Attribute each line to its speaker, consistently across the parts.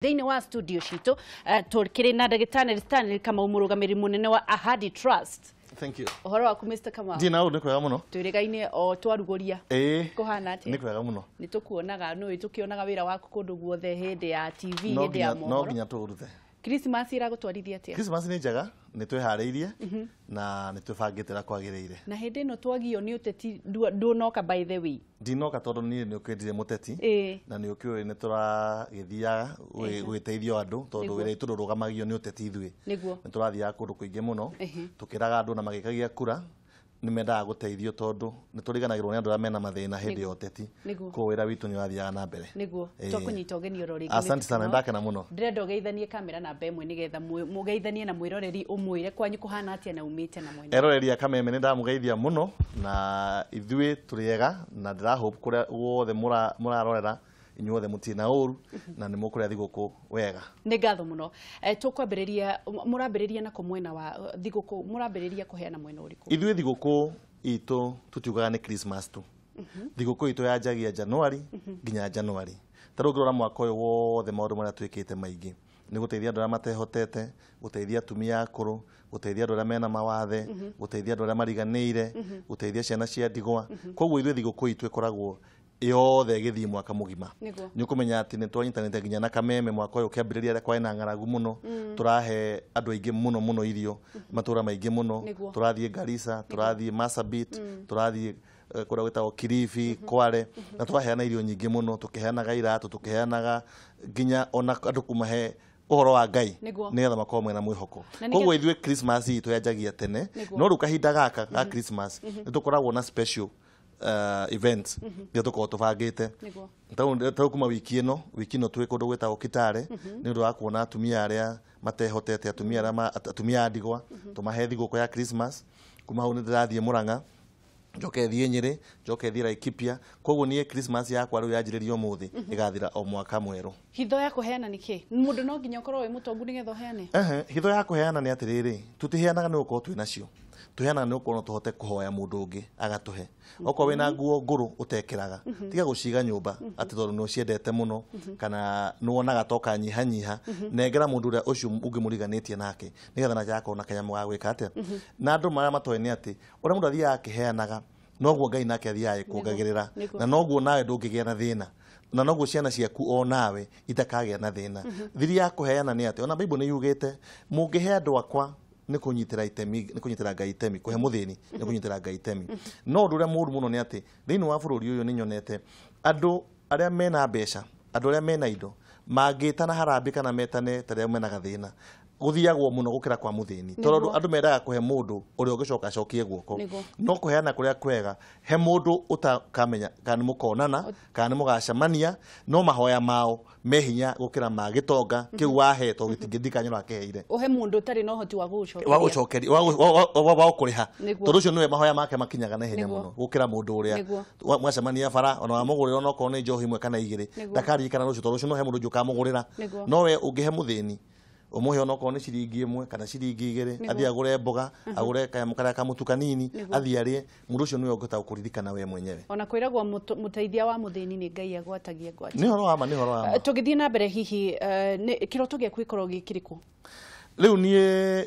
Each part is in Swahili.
Speaker 1: Thĩiniĩ wa studio citũ tũkĩrĩ na Dr Stanley Kamau Mũrũgamĩrĩri mũnene wa Ahadi Trust.
Speaker 2: Thank you.
Speaker 1: Ũhoro waku Mr. Kamau?
Speaker 2: Ndina ũndũ kwega mũno.
Speaker 1: Twĩrĩgaine o twarugũria. Kũhana atĩa?
Speaker 2: Nĩ kwega mũno.
Speaker 1: Nĩ tũkuonaga tũkĩonaga wĩra waku kũndũ guothe hĩndĩ ya TV, hĩndĩ ya mohoro.
Speaker 2: No nginya tũrute.
Speaker 1: Christmas iragũtwarithia atĩa?
Speaker 2: Christmas nĩ njega, nĩ twĩharĩirie na nĩ twĩbangĩte na kwagĩrĩire.
Speaker 1: Na hĩndĩ ĩno twagio nĩ ũteti ndũnoka by the way.
Speaker 2: Ndinoka tondũ niĩ nĩ ũkĩndire mũteti na nĩ ũkĩũĩ nĩ tũragĩthiaga gwĩteithia andũ tondũ wĩra witũ ndũrũgamagio nĩ ũteti ithuĩ. Nĩ tũrathiaga kũndũ kũingĩ mũno tũkĩraga andũ na magĩkagia kura nĩ mendaga gũteithio tondũ nĩ tũriganagĩrwo nĩ andũ arĩa mena mathĩna hĩndĩ ya ũteti. Koguo wĩra witũ nĩ wathiaga na mbere.
Speaker 1: Nĩguo twakũnyita ũgeni oro rĩngĩ.
Speaker 2: Asante sana, ndakena mũno.
Speaker 1: Ndĩrenda ũgeithanie kamera namba ĩmwe nĩgetha mũgeithanie na mwĩroreri ũmwĩre kwanyu kũhana atĩa na umĩte na mwena.
Speaker 2: Eroreri a Kameme nĩ ndamũgeithia mũno na ithuĩ tũrĩega na ndĩrahope kũrĩa guothe mũrarorera inyuothe mũtina ũru na nĩ mũkũrĩa thigũkũ wega.
Speaker 1: Nĩ ngatho mũno. Tũkwambĩrĩria mũrambĩrĩria na kũmwena wa thigũkũ, mũrambĩrĩria kũheana mwena ũrĩkũ?
Speaker 2: Ithuĩ thigũkũ itũ tũtiugaga nĩ Christmas tu. Thigũkũ itũ yanjagia Januari nginya Januari. Tarĩu ũngĩrora mwaka ũyũ wothe maũndũ marĩa twĩkĩte maingĩ nĩ gũteithia andũ arĩa matehotete, gũteithia atumia akũrũ, gũteithia andũ arĩa mena mawathe, gũteithia andũ arĩa mariganĩire, gũteithia ciana cia ndigwa. Koguo ithuĩ thigũkũ itũ ĩkoragwo yothe ĩgĩthiĩ mwaka mũgima. Nĩ ũkũmenya atĩ nĩ twanyitanĩte nginya na Kameme mwaka ũyũ ũkĩambĩrĩria rĩrĩa kwarĩ na ng'aragu mũno, tũrahe andũ aingĩ mũno mũno irio, matũũra maingĩ mũno, tũrathiĩ Garissa, tũrathiĩ Marsabit, tũrathiĩ kũrĩa gwĩtagwo Kilifi, Kwale, na tũraheana irio nyingĩ mũno, tũkĩheanaga iratũ, tũkĩheanaga nginya ona andũ kũmahe ũhoro wa Ngai nĩgetha makorwo mena mwĩhoko. Koguo ithuĩ Christmas itũ yanjagia tene, no rĩu kahinda gaka ga Christmas nĩ tũkoragwo na special events iria tũkoragwo tũbangĩte. Tarĩu kuma wiki ĩno twĩ kũndũ gwĩtagwo Kitale nĩ ũndũ wa kuona atumia arĩa matehotete, atumia a ndigwa, tũmahe thigũkũ ya Christmas. Kuma hau nĩ ndĩrathiĩ Mũrang'a, njoke thiĩ Nyĩrĩ, njoke thiĩ Laikipia. Koguo niĩ Christmas yakwa rĩu yanjĩrĩria ũmũthĩ ĩgathira o mwaka mwerũ.
Speaker 1: Hitho ya kũheana nĩ kĩ? Mũndũ no nginya ũkorwo wĩ mũtongu nĩgetha ũheane?
Speaker 2: Hitho ya kũheana nĩ atĩrĩrĩ, tũtiheanaga nĩ gũkorwo twĩ nacio, tũheanaga nĩ gũkorwo no tũhote kũhoya mũndũ ũngĩ agatũhe. Okorwo wĩna nguo ngũrũ ũtekĩraga, tiga gũciga nyũmba atĩ tondũ nĩ ũciendete mũno kana nĩ wonaga toka nyihanyiha, nengera mũndũ ũrĩa ũcio ũngĩ mũriganĩtie nake nĩgetha nake agakorwo na kanyamũ ga gwĩka atĩa. Na andũ marĩa matoĩ nĩ atĩ ũrĩa mũndũ athiaga akĩheanaga noguo Ngai nake athiaga kuongagĩrĩra, na noguo nawe ndũngĩgĩa na thĩna, na noguo ciana ciaku o nawe itakagĩa na thĩna. Thiri ya kũheana nĩ atĩ ona Bible nĩ yugĩte mũngĩhe andũ akwa nĩ kũnyitĩra itemi, nĩ kũnyitĩra Ngai itemi, kũhe mũthĩni nĩ kũnyitĩra Ngai itemi. No ũndũ ũrĩa mũũru mũno nĩ atĩ thĩinĩ wa bũrũri ũyũ nĩ nyonete andũ arĩa mena mbeca, andũ arĩa mena indo mangĩtana harambĩ kana metane tarĩa mena gathĩna gũthiagwo mũno gũkĩra kwa mũthĩni, tondũ andũ mendaga kũhe mũndũ ũrĩa ũngĩcoka acokie guoko. No kũheana kũrĩa kwega, he mũndũ ũtakamenya kana nĩ mũkonana kana nĩ mũgacemania, no mahoya mao me hinya gũkĩra ma gĩtonga kĩu wahe tondũ gĩtingĩthi kanyu rakĩheire.
Speaker 1: Ũhe mũndũ ũtarĩ na ũhoti
Speaker 2: wa gũkũrĩha, tondũ ũcio nĩwe mahoya make makinyaga na ihenya mũno gũkĩra mũndũ ũrĩa mwacemania bara ona wamũgũrĩra ona okorwo nĩ njohi ĩmwe kana igĩrĩ ndakarikana rũciũ, tondũ ũcio no he mũndũ ũngĩ ũkamũgũrĩra. No we ũngĩhe mũthĩni umuhe ona okorwo nĩ ciringi ĩmwe kana ciringi igĩrĩ, athiĩ agũre mboga, agũre kanyamũ karĩa kamũtu kanini, athiĩ arĩe, mũndũ ũcio nĩwe ũngĩhota gũkũririkana we mwenyewe. Ona
Speaker 1: kwĩragwo mũteithia wa mũthĩni nĩ Ngai agwatagia gwata.
Speaker 2: Nĩ ũhoro wa ma, nĩ ũhoro wa ma.
Speaker 1: Tũgĩthiĩ na mbere hihi kĩroto gĩaku gĩkorwo gĩ kĩrĩkũ?
Speaker 2: Rĩu niĩ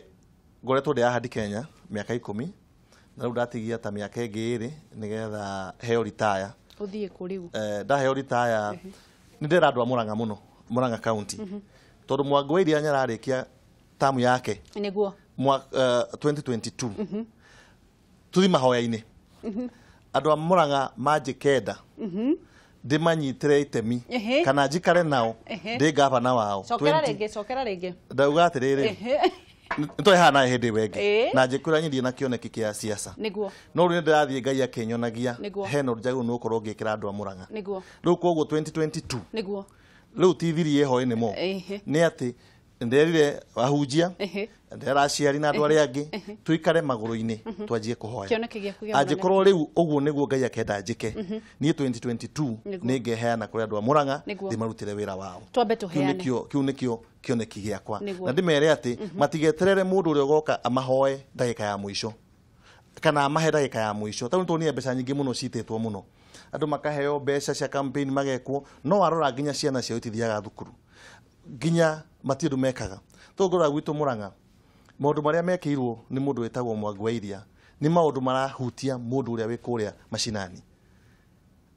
Speaker 2: ngoretwo ndĩ Ahadi Kenya mĩaka 10 na rĩu ndatigia ta mĩaka ĩngĩ 2 nĩgetha heo retire.
Speaker 1: Ũthiĩ kũ rĩu?
Speaker 2: Ndaheo retire nĩ ndĩra andũ a Mũrang'a mũno, Mũrang'a county. Tondũ Mwangi wa Iria nyararĩkia tamu yake
Speaker 1: nĩguo
Speaker 2: 2022 tuthi mahoya-inĩ andũ a Mũrang'a manjĩkenda ndĩmanyitĩre itemi kana njikare nao ndĩ ngavana wao.
Speaker 1: Cokera rĩngĩ
Speaker 2: ndauga atĩrĩrĩ nĩtũĩ haha nawe hĩndĩ ĩyo ĩngĩ na njĩkwĩra nyithiĩ na kĩoneki kĩa siasa, no rĩu nĩ ndĩrathiĩ Ngai akĩnyonagia hena ũndũ njagĩrĩirwo nĩ gũkorwo ngĩkĩra andũ a Mũrang'a. Rĩu koguo 2022 rĩu TV ĩho ĩnĩ mo nĩ atĩ nderire ahunjia, ndera aciari na andũ arĩa angĩ tuikare magũrũ-inĩ twanjie kũhoya. Angĩkorwo rĩu ũguo nĩguo Ngai akenda njĩke, niĩ 2022 nĩ ngeheana kũrĩ andũ a Mũrang'a ndĩmarutĩre wĩra wao. Kĩu nĩkĩo kĩoneki gĩakwa, na ndĩmere atĩ matigeterere mũndũ ũrĩa ũgoka amahoe ndagĩka ya mũico kana amahe ndagĩka ya mũico. Tondũ tuonire mbeca nyingĩ mũno citĩtwo mũno, andũ makaheo mbeca cia campaign magekwo, no warora nginya ciana ciao itithiaga thukuru. ginya matindu mekaga tongora gwitũ Mũrang'a maũndũ marĩa mekĩirwo nĩ mũndũ wĩtagwo Mwangi wa Iria nĩ maũndũ marahutia mũndũ ũrĩa wĩ kũrĩa macinani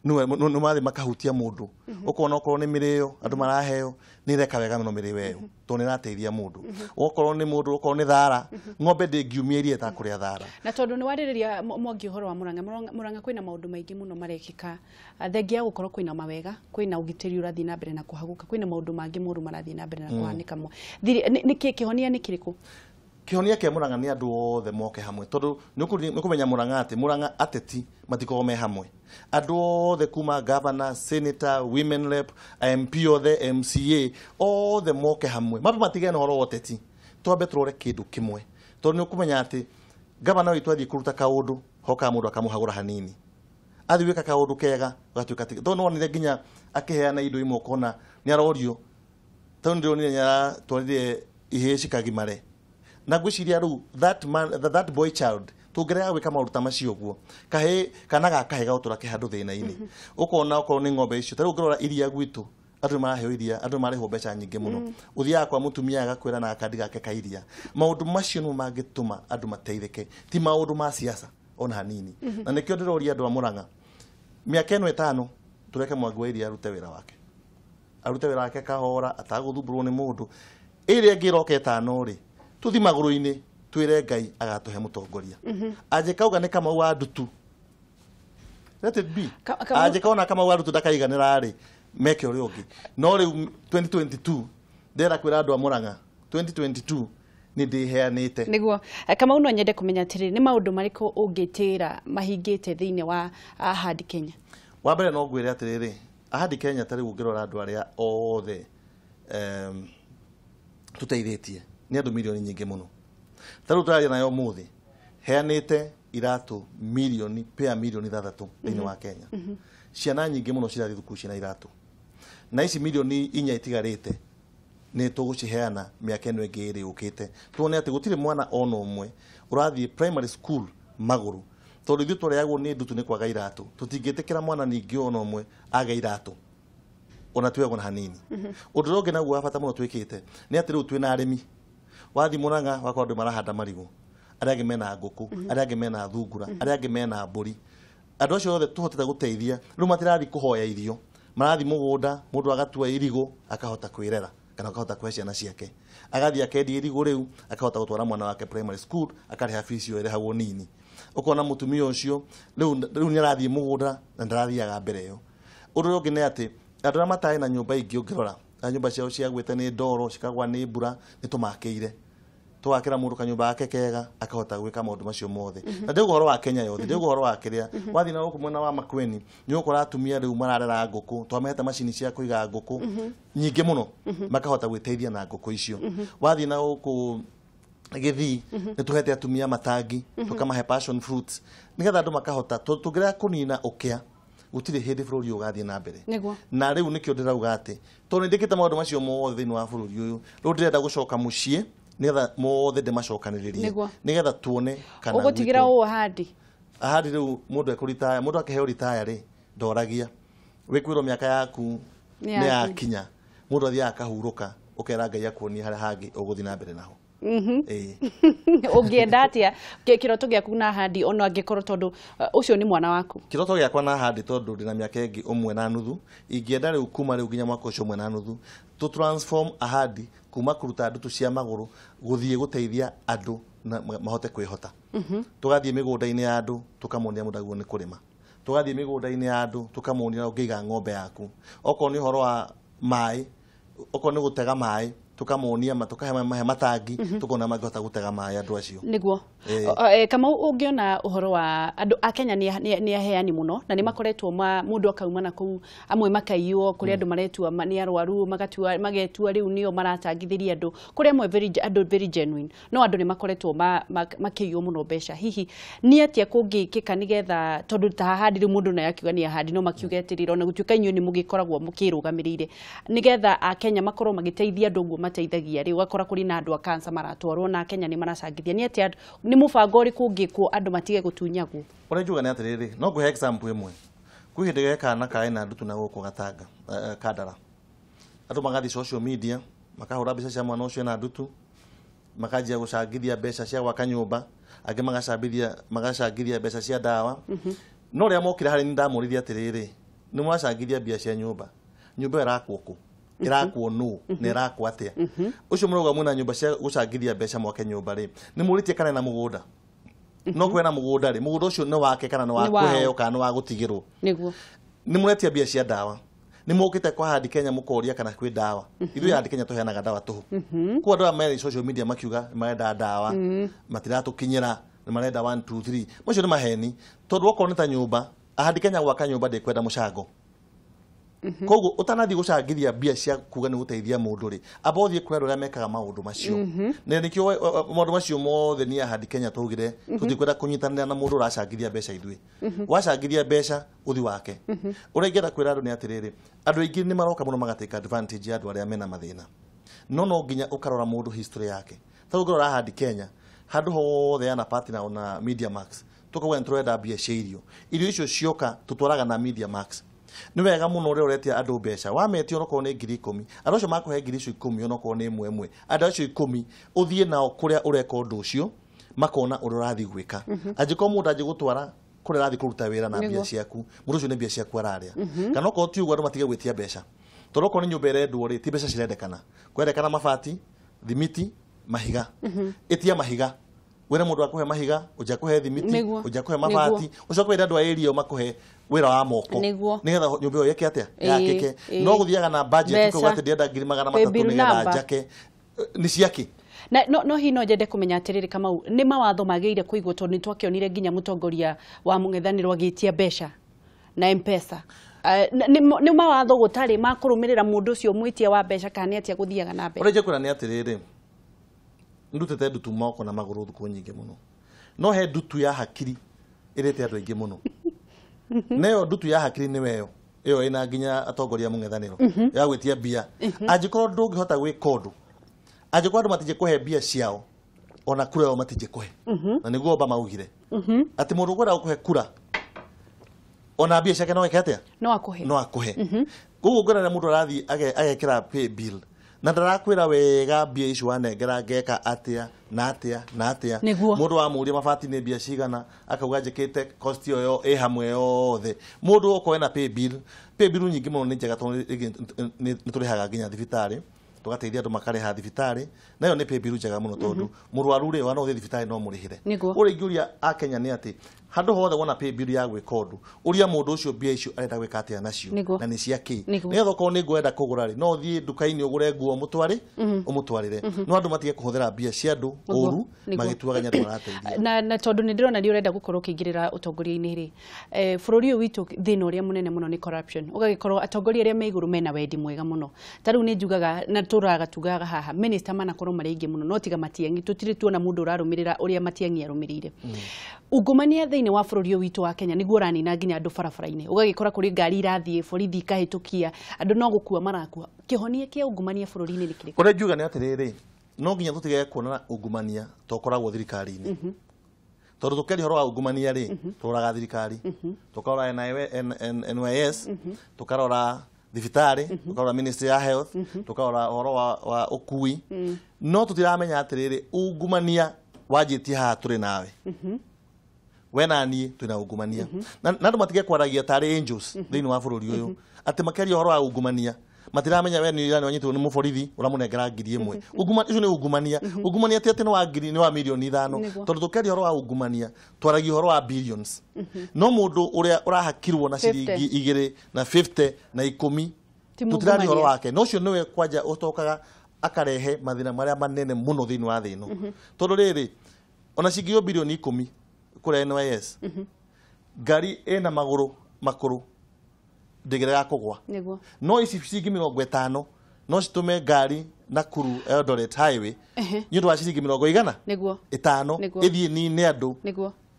Speaker 2: no mathi makahutia mũndũ ukona okorwo nĩ mĩrĩo andũ maraheo nĩ reka wega mũno mĩrĩo ĩyo to nĩ rateithia mũndũ okorwo nĩ mũndũ okorwo nĩ thara ng'ombe ndĩngiumia iria ta kũrĩa thara
Speaker 1: na tondũ nĩ warĩrĩria Mwangi ũhoro wa Mũrang'a kwĩna maũndũ maingĩ mũno marekĩka thengia gũkorwo kwĩna mawega kwĩna ũgitĩri ũrathiĩ na mbere na kũhagũka kwĩna maũndũ mangĩ moru marathiĩ na mbere na kũhanĩka mo nĩkĩ kĩhonia nĩ kĩrĩkũ
Speaker 2: kihonia kia Mũrang'a nĩ andũ othe moke hamwe tondu nĩ kũmenya Mũrang'a atĩ Mũrang'a ateti matikoragwo me hamwe andũ othe kuma governor senator women rep MP othe MCA othe moke hamwe mabe matige na horo oteti twambe tũrore kĩndũ kĩmwe tondu nĩ kũmenya atĩ governor witũ athiĩ kũruta kaũndũ hoka mũndũ akamũhagũra hanini athiĩ wĩka kaũndũ kega gatuĩka tondu nonire nginya akĩheana indo imwe kona nĩ arorio tondu ndĩronire nyara twarire ihĩ cikagimare na gwiciria ru that boy child tungerea gwika maruta macio guo kahe kana gakahega utura kihandu thina-ini ukona okorwo ni ng'ombe icio tari ngirora iria gwitu andu maraheo iria andu maraheo mbeca nyingi muno uthiaga kwa mutumia agakwira na akandi gake kairia maundu macio no mangituma andu mateithike ti maundu ma siasa ona hanini na nikio ndiroria andu a Mũrang'a miaka eno 5 tureke Mwangi wa Iria arute wira wake kahora ataguthumbũrwo ni mundu iria ngiroke 5 ri tuthi maguru-ini twire Ngai agatuhe mutongoria aje kauga ni Kamau wa Ndutu let it be aje kaona Kamau wa Ndutu ndakaiganira ri meke uri ungi no ri 2022 ndera kwira andu a Mũrang'a 2022 ni ndiheanite
Speaker 1: niguo Kamau no nyende kumenya atiri ni maundu mariko ungitira mahingite thĩiniĩ wa Ahadi Kenya
Speaker 2: wa mbere no ngwire atiriri Ahadi Kenya tari ngirora andu aria othe tuteithĩtie ni andu milioni nyingi muno taru turaria nayo Ũmũthĩ heanite iratu milioni 6 thĩinĩ wa Kenya ciana nyingi muno cirathi thukuru cina iratu na ici milioni 4 itigarite ni tuguciheana miaka eno ĩngĩ ĩrĩ ũkĩte tuone atĩ gũtirĩ mwana ona ũmwe ũrathiĩ primary school maguru tondu ithuĩ tũreagwo nĩ Ndutu nĩ kwaga iratu tũtingĩtĩkĩra mwana ningĩ ona ũmwe aga iratu ona twegwo na hanini ũndũ ũngĩ naguo bata mũno twĩkĩte nĩ atĩ rĩu twĩna arĩmi wathi Mũrang'a wakwa andu marahanda marigu aria angĩ mena ngũkũ aria angĩ mena thungura aria angĩ mena mbũri andu acio othe tuhotete gũteithia rĩu matirathi kũhoya irio marathi mũgũnda mũndũ agatua irigu akahota kwĩrera kana akahota kũhe ciana ciake agathi akendia irigu rĩu akahota gũtwara mwana wake primary school akarĩha fees yo ĩrĩhagwo nini ukona mutumia ũcio rĩu nĩ arathiĩ mũgũnda na ndarathiaga mbere ĩyo ũndũ ũngĩ nĩ atĩ andu arĩa matarĩ na nyũmba ingĩ ũngĩrora nyũmba ciao ciagwĩte nĩ ndoro cikagwa nĩ mbura nĩ tũmakĩire twakira mundu kanyumba yake kega akahota gwika maundu macio mothe na ndĩguo horo wa Kenya yothe ndĩguo horo wa kĩrĩa wathi na gũkũ mwena wa Makueni nĩ ũkora atumia rĩu mararera ngũkũ twamehete macini cia kũiga ngũkũ nyingĩ mũno makahota gwĩteithia na ngũkũ icio wathi na gũkũ Gĩthii nĩ tuhete atumia matangi tukamahe passion fruits nigetha andu makahota tũngĩrega kũnina ũkĩa gũtirĩ hĩndĩ bũrũri ũgathiĩ na mbere na rĩu nĩkĩo ndĩrauga atĩ tondũ nĩndĩkĩte maũndũ macio mothe thĩinĩ wa bũrũri ũyũ rĩu ndĩrenda gũcoka mũciĩ nigetha mothe ndĩmacokanĩrĩrie nigetha tuone kana
Speaker 1: ũgũtigira ũũ Ahadi
Speaker 2: rĩu mũndũ ekũritaya mũndũ akĩheo ritaya rĩ ndoragia wĩkwĩrwo mĩaka yaku nĩ yakinya mũndũ athiaga akahurũka ũkera Ngai akuonia harĩa hangĩ ũgũthiĩ na mbere naho
Speaker 1: ũngĩenda atĩa kĩroto gĩaku na Ahadi ona angĩkorwo tondũ ũcio nĩ mwana waku
Speaker 2: kĩroto gĩakwa na Ahadi tondũ ndĩna mĩaka ĩngĩ 1.5 ingĩenda rĩu kuma rĩu nginya mwaka ũcio 1.5 to transform Ahadi kuma kũruta ndutu cia magũrũ gũthiĩ gũteithia andũ mahote kwĩhota tugathiĩ mĩgũnda-inĩ ya andũ tukamonia mũndũ nĩ kũrĩma tugathiĩ mĩgũnda-inĩ ya andũ tukamonia ũngĩiga ng'ombe yaku okorwo nĩ horo wa maĩ okorwo nĩ gũtega maĩ tukamonia tukahe matangi tukona mangĩhota gũtega maĩ andũ acio
Speaker 1: niguo Kamau ũngĩona ũhoro wa andũ a Kenya nĩ aheani mũno na nĩ makoretwo mũndũ akauma na kũu amwe makaiywo kũrĩ andũ maretua nĩ arwaru magetua rĩu nĩo maratangithĩria andũ kũrĩ amwe andũ very genuine no andũ nĩ makoretwo makĩiywo mũno mbeca hihi nĩ atĩa kũngĩkĩka nĩgetha tondũ ta Ahadi rĩu mũndũ naye akiuga nĩ Ahadi no makiuga atĩrĩrĩ ona gũtuĩka inyuĩ nĩ mũgĩkoragwo mũkĩrũgamĩrĩire nĩgetha a Kenya makorwo magĩteithia andũ ũguo mateithagia rĩu akora kũrĩ na andũ a cancer maratwarwo na Kenya nĩ maracangithia nĩ atĩa nĩ mũbango ũrĩkũ ũngĩkwo andũ matige gũtunyagwo
Speaker 2: ũrĩa njuga nĩ atĩrĩrĩ no ngũhe example ĩmwe kwĩ hĩndĩ gekana kaĩ na ndutu na gũkũ Gatanga Kandara andũ magathi social media makahũra mbeca cia mwana ũcio na ndutu, makanjia gũcangithia mbeca cia gwaka nyũmba, angĩ magacangithia mbeca cia ndawa. No rĩa mokire harĩ ndamũrithia atĩrĩrĩ, nĩ mwacangithia mbia cia nyũmba, nyũmba ĩrakwo kũ, ĩrakwo nũ na ĩrakwo atĩa? Ũcio mũrauga mwĩna nyũmba cia gũcangithia mbeca mwake nyũmba rĩ, nĩ mũrĩtie kana na mũgũnda? No kwena mũgũnda rĩ, mũgũnda ũcio nĩ wake kana nĩ wa kũheo kana nĩ wa gũtigĩrwo? Nĩguo. Nĩ mũretia mbia cia ndawa, nĩ mũkĩte kwa Ahadi Kenya mũkoria kana kwĩ ndawa. Ithuĩ Ahadi Kenya tũheanaga ndawa tũhũ. Kwa andũ marĩ social media makiuga marenda ndawa, matiratũkinyĩra, nĩ marenda 1 2 3. Macio nĩ maheni, tondũ okorwo nĩ ta nyũmba, Ahadi Kenya gwaka nyũmba ndĩkwenda mũcango. Koguo ũtanathiĩ gũcangithia mbia cia kuga nĩ gũteithia mũndũ rĩ, amba ũthiĩ kũrĩ andũ arĩa mekaga maũndũ macio. Na nĩkĩo maũndũ macio mothe nĩ Ahadi Kenya tũugire tũtikwenda kũnyitanĩra na mũndũ ũracangithia mbeca ithuĩ. Wacangithia mbeca ũthi wake. Ũrĩa ingĩenda kwĩra andũ nĩ atĩrĩrĩ, andũ aingĩ nĩ maroka mũno magatake advantage ya andũ arĩa mena mathĩna. No nginya ũkarora mũndũ history yake. Ta ũngĩrora Ahadi Kenya, handũ hothe yana partner ona Media Max, tũkauga nĩ tũrenda mbia cia irio. Irio icio cioka tũtwaraga na Media Max. Nĩ wega mũno ũrĩa ũretia andũ mbeca, wametia onokorwo nĩ 10,000, andũ acio makũhe 10,000 onokorwo nĩ ĩmwe, andũ acio 10 ũthiĩ nao kũrĩa ũreka ũndũ ũcio makona ũrĩa ũrathiĩ gwĩka. Angĩkorwo mũndũ angĩgũtwara kũrĩa ũrathiĩ kũruta wĩra na mbia ciaku, mũndũ ũcio nĩ mbia ciaku ararĩa. Kana okorwo ti ũguo andũ matige gwĩtia mbeca, tondũ okorwo nĩ nyũmba ĩrendwo rĩ, ti mbeca cirendekana, kwendekana mabati, thimiti, mahiga. Ĩtia mahiga, wĩra mũndũ akũhe mahiga, ũnja kũhe thimiti, ũnja kũhe mabati, ũcoke wĩra andũ a area makũhe wĩra wa moko, nĩgetha nyũmba ĩyo yeke atĩa yakeke. No gũthiaga na budget kuuga atĩ ndĩrenda 300,000 nĩgetha njake, nĩ ciake.
Speaker 1: No hihi no njende kũmenya atĩrĩrĩ Kamau, nĩ mawatho magĩrĩire kũigwo tondũ nĩ twakĩonire nginya mũtongoria wa mũng'ethanĩro agĩtia mbeca na M-Pesa. Nĩ mawatho gũtarĩ ma kũrũmĩrĩra mũndũ ũcio mwĩtia wa mbeca kana atĩa gũthiaga na mbere?
Speaker 2: Ũrĩa ingĩkwĩra nĩ atĩrĩrĩ, ndutĩte ndutu moko na magũrũ thukũ nyingĩ mũno, no he ndutu ya hakiri ĩrĩte andũ aingĩ mũno. Neo ndutu ya hakiri nĩ weyo ĩyo ĩna nginya atongoria mũng'ethanĩro ya gwĩtia mbia. Angĩkorwo ndũngĩhota gwĩka ũndũ, angĩkorwo andũ matingĩkũhe mbia ciao, ona kura yao matingĩkũhe. Na nĩguo Obama maugire atĩ mũndũ ũkwenda gũkũhe kura, ona mbia ciake no eke atĩa? No akũhe. Koguo ngwĩra mũndũ arathiĩ agekĩra pay bill na ndarakwĩra wega mbia icio wanengera ngeka atĩa na atĩa na atĩa. Mũndũ wamũria mabati nĩ mbia cigana, akauga njĩkĩte cost ĩyo ĩ hamwe yothe. Mũndũ okorwo ena pay bill nyingĩ mũno nĩ njega tondũ nĩ tũrĩhaga nginya thibitarĩ, tugateithia andũ makarĩha thibitarĩ, nayo nĩ pay bill njega mũno tondũ mũrwaru rĩ wana ũthiĩ thibitarĩ no mũrĩhĩre. Ũrĩa ingĩũria Akenya nĩ atĩ handũ hothe wona pay bill ya gwĩka ũndũ, ũria mũndũ ũcio mbia icio arenda gwĩka atĩa nacio na nĩ cia kĩ. Nĩgetha okorwo nĩ ngwenda kũgũra rĩ, no ũthiĩ nduka-inĩ ũgũre nguo ũmũtwarĩre. No andũ matige kũhũthĩra mbia cia andũ ũru magĩtuaga andũ marateithia. Na tondũ nĩ ndĩrona nĩ ũrenda gũkorwo ũkĩingĩrĩra ũtongoria-inĩ rĩ, bũrũri ũyũ witũ thĩna ũrĩa mũnene mũno nĩ corruption. Ũgagĩkorwo atongoria arĩa me igũrũ mena wendi mwega mũno. Ta rĩu nĩ njugaga na tũraga tugaga haha minister manakorwo marĩ aingĩ mũno, no tiga Matiang'i tũtirĩ tuona mũndũ ũrarũmĩrĩra ũrĩa Matiang'i arũmĩrĩire. Ungumania thĩinĩ wa bũrũri ũyũ witũ wa Kenya nĩguo ũranina nginya andũ barabara-inĩ. Ũgagĩkora kũrĩ ngari irathiĩ, borithi ikahĩtũkia, andũ no gũkua marakua. Kĩhonia kĩa ungumania bũrũri-inĩ nĩ kĩrĩkũ? Ũrĩa njuga nĩ atĩrĩrĩ, no nginya tũtige kuona ungumania tokoragwo thirikari-inĩ. Tondũ tũkĩaria ũhoro wa ungumania rĩ, tũroraga thirikari, tũkarora NYS, tũkarora thibitarĩ, tũkarora Ministry ya Health, tũkarora ũhoro wa ũkui. No tũtiramenya atĩrĩrĩ, ungumania wanjĩtie haha tũrĩ nawe. We na niĩ twĩna ungumania. Na andũ matige kwaragia tarĩ angels thĩinĩ wa bũrũri ũyũ. Atĩ makĩaria ũhoro wa ungumania, matiramenya we nĩ wanyitwo nĩ mũborithi ũramũnengera 1,000. Ungumania ũcio nĩ ungumania. Ungumania ti atĩ nĩ wa mirioni 5. Tondũ tũkĩaria ũhoro wa ungumania, twaragia ũhoro wa billions. No mũndũ ũrĩa ũrahakirwo na ciringi 2 na 50 na 10, tũtiraria ũhoro wake. No ũcio nĩwe kwanja ũtokaga akarehe mathĩna marĩa manene mũno thĩinĩ wa thĩ ĩno. Tondũ rĩrĩ, ona ciringi birioni 10 kũrĩa NYS, ngari ĩna magũrũ makũrũ ndĩgerega kũgwa. No ici ciringi 50 no citũme ngari Nakuru Eldoret highway nĩ ũndũ wa ciringi 100 5 ĩthiĩ nĩ andũ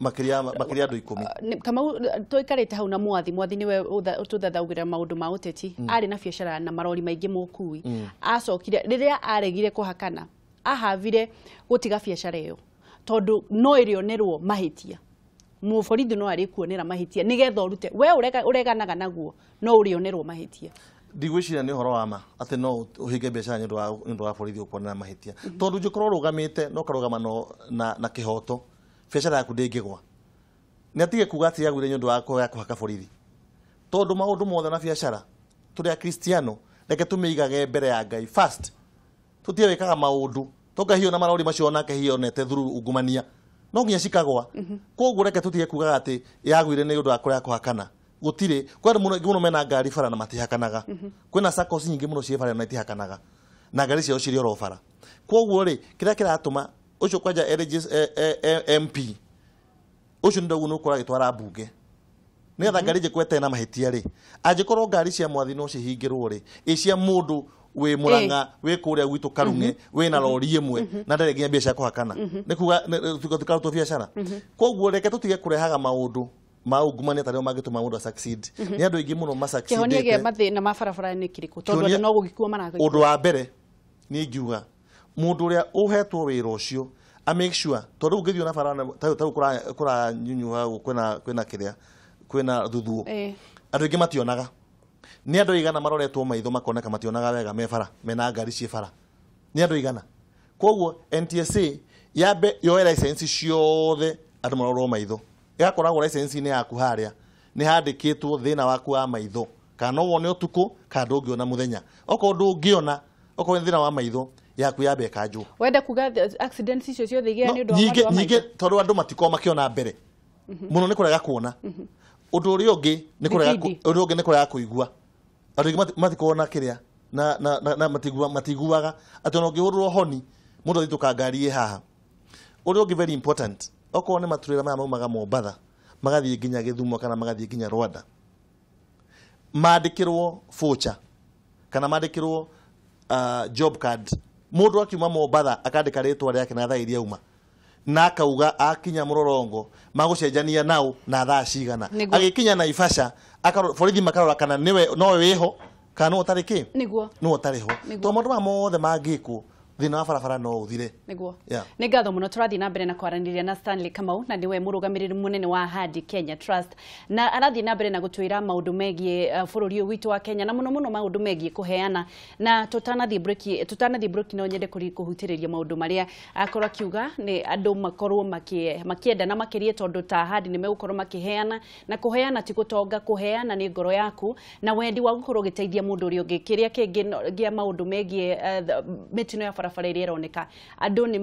Speaker 2: makĩria andũ 10.
Speaker 1: Kamau tũikarĩte hau na mwathi nĩwe ũtũthathaugĩra maũndũ ma ũteti, arĩ na biacara na marori maingĩ mũkui. Acokire rĩrĩa aregire kũhakana, ahavire gũtiga biacara ĩyo tondũ no ĩrĩonerwo mahĩtia. Mũborithi no arĩ kuonera mahĩtia nĩgetha ũrute. We ũreganaga naguo no ũrĩonerwo mahĩtia.
Speaker 2: ndigwiciria nĩ ũhoro wa ma atĩ no ũhinge biacara nĩ ũndũ wa borithi ũkuona mahĩtia tondũ ũngĩkorwo ũrũgamĩte no karũgama na kĩhoto biacara yaku ndĩngĩgwa nĩ atige kuga atĩ yagwire nĩ ũndũ wa kũhaka borithi tondũ maũndũ mothe na biacara tũrĩ akristiano reke tũmĩigage mbere ya Ngai first tũtige wĩkaga maũndũ tũngahio na marori macio onake hionete through ungumania no nginya cikagwa koguo reke tũtige kugaga atĩ yagwire nĩ ũndũ wa kũrĩa kũhakana gutire kwari muno mena ngari bara na matihakanaga kwina sakosi nyingi muno cie bara na itihakanaga na ngari cio cirio robara koguo ri kira kiratuma ucio kwanja MP ucio ndogu no kora gitwara bunge nigetha ngari je kwete na mahitia ri angikorwo ngari cia mwathi no cihingirwo ri icia mundu we Murang'a we kuria gwitu Karung'e we na lori imwe na ndere nginya biacara kuhakana ni kuga tukaruta biacara koguo reke tutige kurehaga maundu maungumania tareo magituma mundu succeed ni andu ingi muno ma succeed
Speaker 1: kihonia ge mathina ma barabara ni kiriku tondu no gugikuwa marago
Speaker 2: undu wa mbere ni ngiuga mundu uria uhetwo wira ucio a make sure tondu ngithio na barabara taru kura nyunyuha kwena kiria kwena thuthuo andu ingi mationaga ni andu igana maroretwo maitho makoneka mationaga wega me bara mena ngari cie bara ni andu igana koguo NTSA yabe yo license ciothe andu marorwo maitho igakoragwo license ni yaku haria ni handikitwo thina waku wa maitho kana wone utuku kana ndungiona muthenya oko ndungiona oko thina wa maitho yaku yabe kanju
Speaker 1: wenda kuga accidents icio ciothe igia ni undu wa maitho
Speaker 2: nyingi tondu andu matiko makiona mbere muno ni kurega kuona undu uri ungi ni kurega kuigua andu matikona kiria na matiguaga ati no ngihurwo honi mundu thituka ngari haha uri ungi very important oko ne maturira maya maumaga Mombatha magathie nginya Githumo kana magathie nginya Rwanda mandikirwo voucher kana mandikirwo job card mundu akiuma Mombatha akandika ritwa riake na thaa iria uma na akauga akinya Murorongo magucenjania nao na thaa cigana agikinya Naivasha borithi makarora kana niwe no wiho kana no utariki
Speaker 1: niguo
Speaker 2: no utariho to mundu wa mothe mangikwo thina wa barabara no uthire
Speaker 1: niguo ni ngatho muno turathi na mbere na kwaraniria na Stanley Kamau na niwe mũrũgamĩrĩri mũnene wa Ahadi Kenya Trust na arathi na mbere na gutwira maundu megie bũrũri witu wa Kenya na muno maundu megie kuheana na tutanathi break no nyende kuhutiriria maundu maria akorwa kiuga ni andu makorwo makienda na makirie tondu ta Ahadi ni megukorwo makiheana na kuheana ti gutonga kuheana ni ngoro yaku na wendi wa gukorwo giteithia mundu uri ungi kiria kingi gia maundu megie mitino ya barabara iria ironeka andu ni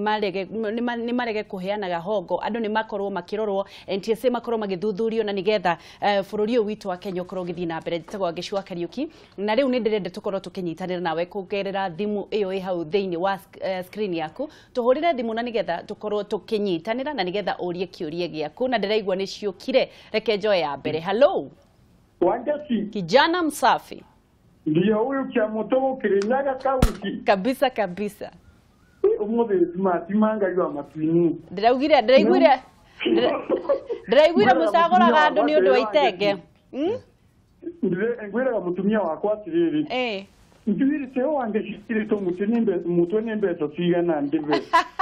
Speaker 1: marege kuheanaga hongo andu ni makorwo makirorwo NTSA makorwo magithuthurio na nigetha bũrũri witu wa Kenya ukorwo githii na mbere tagwa Gicua Kariuki na riu ni ndirende tukorwo tukinyitanira nawe kugerera thimu iyo hau thĩiniĩ wa screen yaku tuhurire thimu na nigetha tukorwo tukinyitanira na nigetha urie kiurie giaku na ndiraigua ni ciukire reke njoe ya mbere hello
Speaker 3: Wangeci
Speaker 1: kijana msafi
Speaker 3: ndio huyu kia motogo Kirinyaga kaunti
Speaker 1: kabisa
Speaker 3: Ũmũthĩ matimanga yu amatuini
Speaker 1: ndiraiguire mucagoraga andu ni undu wa itenge
Speaker 3: ngwiraga mutumia wakwa atiriri njwiri teo wangecikire to mutwe ni mbeca cigana ndive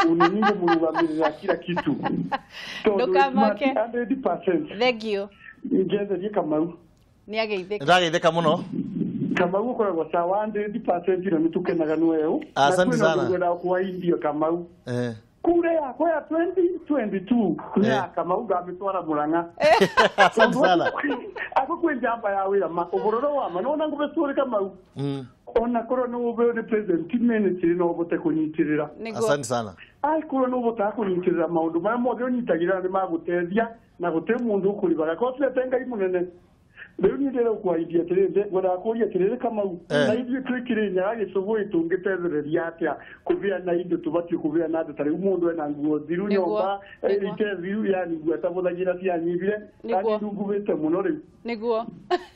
Speaker 3: uningo mũrũgamĩrĩri kila kitu
Speaker 1: ndukamake
Speaker 3: 100%.
Speaker 1: thank you
Speaker 3: ngetherie Kamau
Speaker 1: ni ageithika
Speaker 2: ndageithika muno
Speaker 3: Kamau ukoragwo sawa 100% na mitukenaga nweyo
Speaker 2: asante sana
Speaker 3: ngwenda kwa indio Kamau kure yakwa ya 2022 ya Kamau gabitwara Murang'a
Speaker 2: asante sana
Speaker 3: ako kwenjamba ya wira makobororo wa manona ngubesore Kamau ona koro no ube president ministry no bote kunyitirira
Speaker 2: asante sana
Speaker 3: ai koro no bota kunyitirira maundu maya mothe onyitagira ni magutethia na gute mundu ukuribaga ko twetenga imunene Leo ni ndero kwa idea tere gwada kuria tere Kamau na idea twikire nyaga gicogo itungitethereria atia kuvia na indo tubati kuvia na tare umundu ena nguo thiru nyomba ite thiru yani nguo tabuthagira cia nyibire kandi ndungubite muno ri
Speaker 1: niguo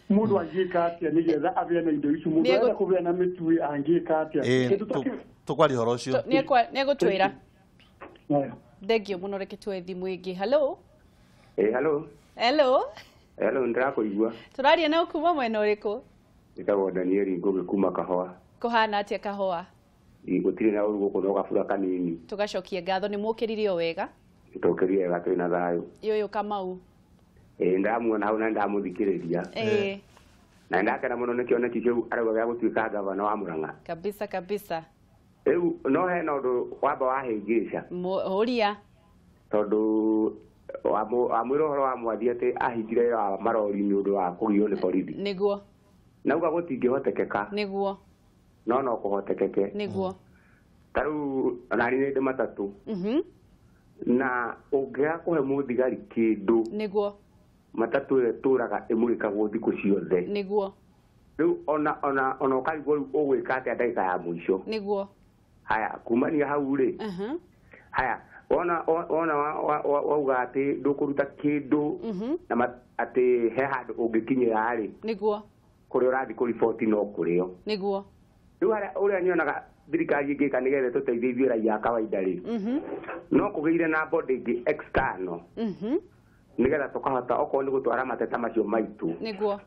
Speaker 3: mundu angika atia nigetha avia na indo icu mundu enda kuvia na mitui angika atia
Speaker 2: tukwari horo ucio
Speaker 1: ni gutwira thengio muno reke twe thimu ingi hello
Speaker 4: Hello, ndirakuigua.
Speaker 1: Turaria na ukuma mwena uriku?
Speaker 4: Nditagwo Daniel Ngugi kuma Kahoa.
Speaker 1: Kuhana atia Kahoa?
Speaker 4: Gutire na urugo kuno gabura kanini.
Speaker 1: Tugacokia ngatho ni mukiririe wega.
Speaker 4: Tutokerie wega twina thayu.
Speaker 1: Yoyo Kamau.
Speaker 4: Ndamuona hau na ndamuthikiriria. na ndakena muno nikioneki kiu arauga gya gutuika gavana wa Murang'a
Speaker 1: kabisa
Speaker 4: riu no he no ndu wamba wahingica
Speaker 1: horia
Speaker 4: tondu amwiro horo wa mwathi ati ahingire wa marori ni undu wa kugio ni borithi
Speaker 1: niguo
Speaker 4: nauga gutingihotekeka
Speaker 1: niguo
Speaker 4: no kuhotekeke
Speaker 1: niguo
Speaker 4: taru nari ni matatu na ungia kuhe muthigari kindu
Speaker 1: niguo
Speaker 4: matatu ire turaga imurikagwo thiku ciothe
Speaker 1: niguo
Speaker 4: riu ona ukarigwo ugwika atia ndagika ya muico
Speaker 1: niguo
Speaker 4: haya kumania hau ri haya ona wauga ati ndukuruta kindu na ati he handu ungikinyira ri
Speaker 1: niguo
Speaker 4: kuri urathi ku report no kurio
Speaker 1: niguo
Speaker 4: riu uria nyonaga thirikari ingika nigethe tuteithie raia kawaida ri no kugeire na body ingi external nigetha tukahota okorwo ni gutwara mateta macio maitu
Speaker 1: niguo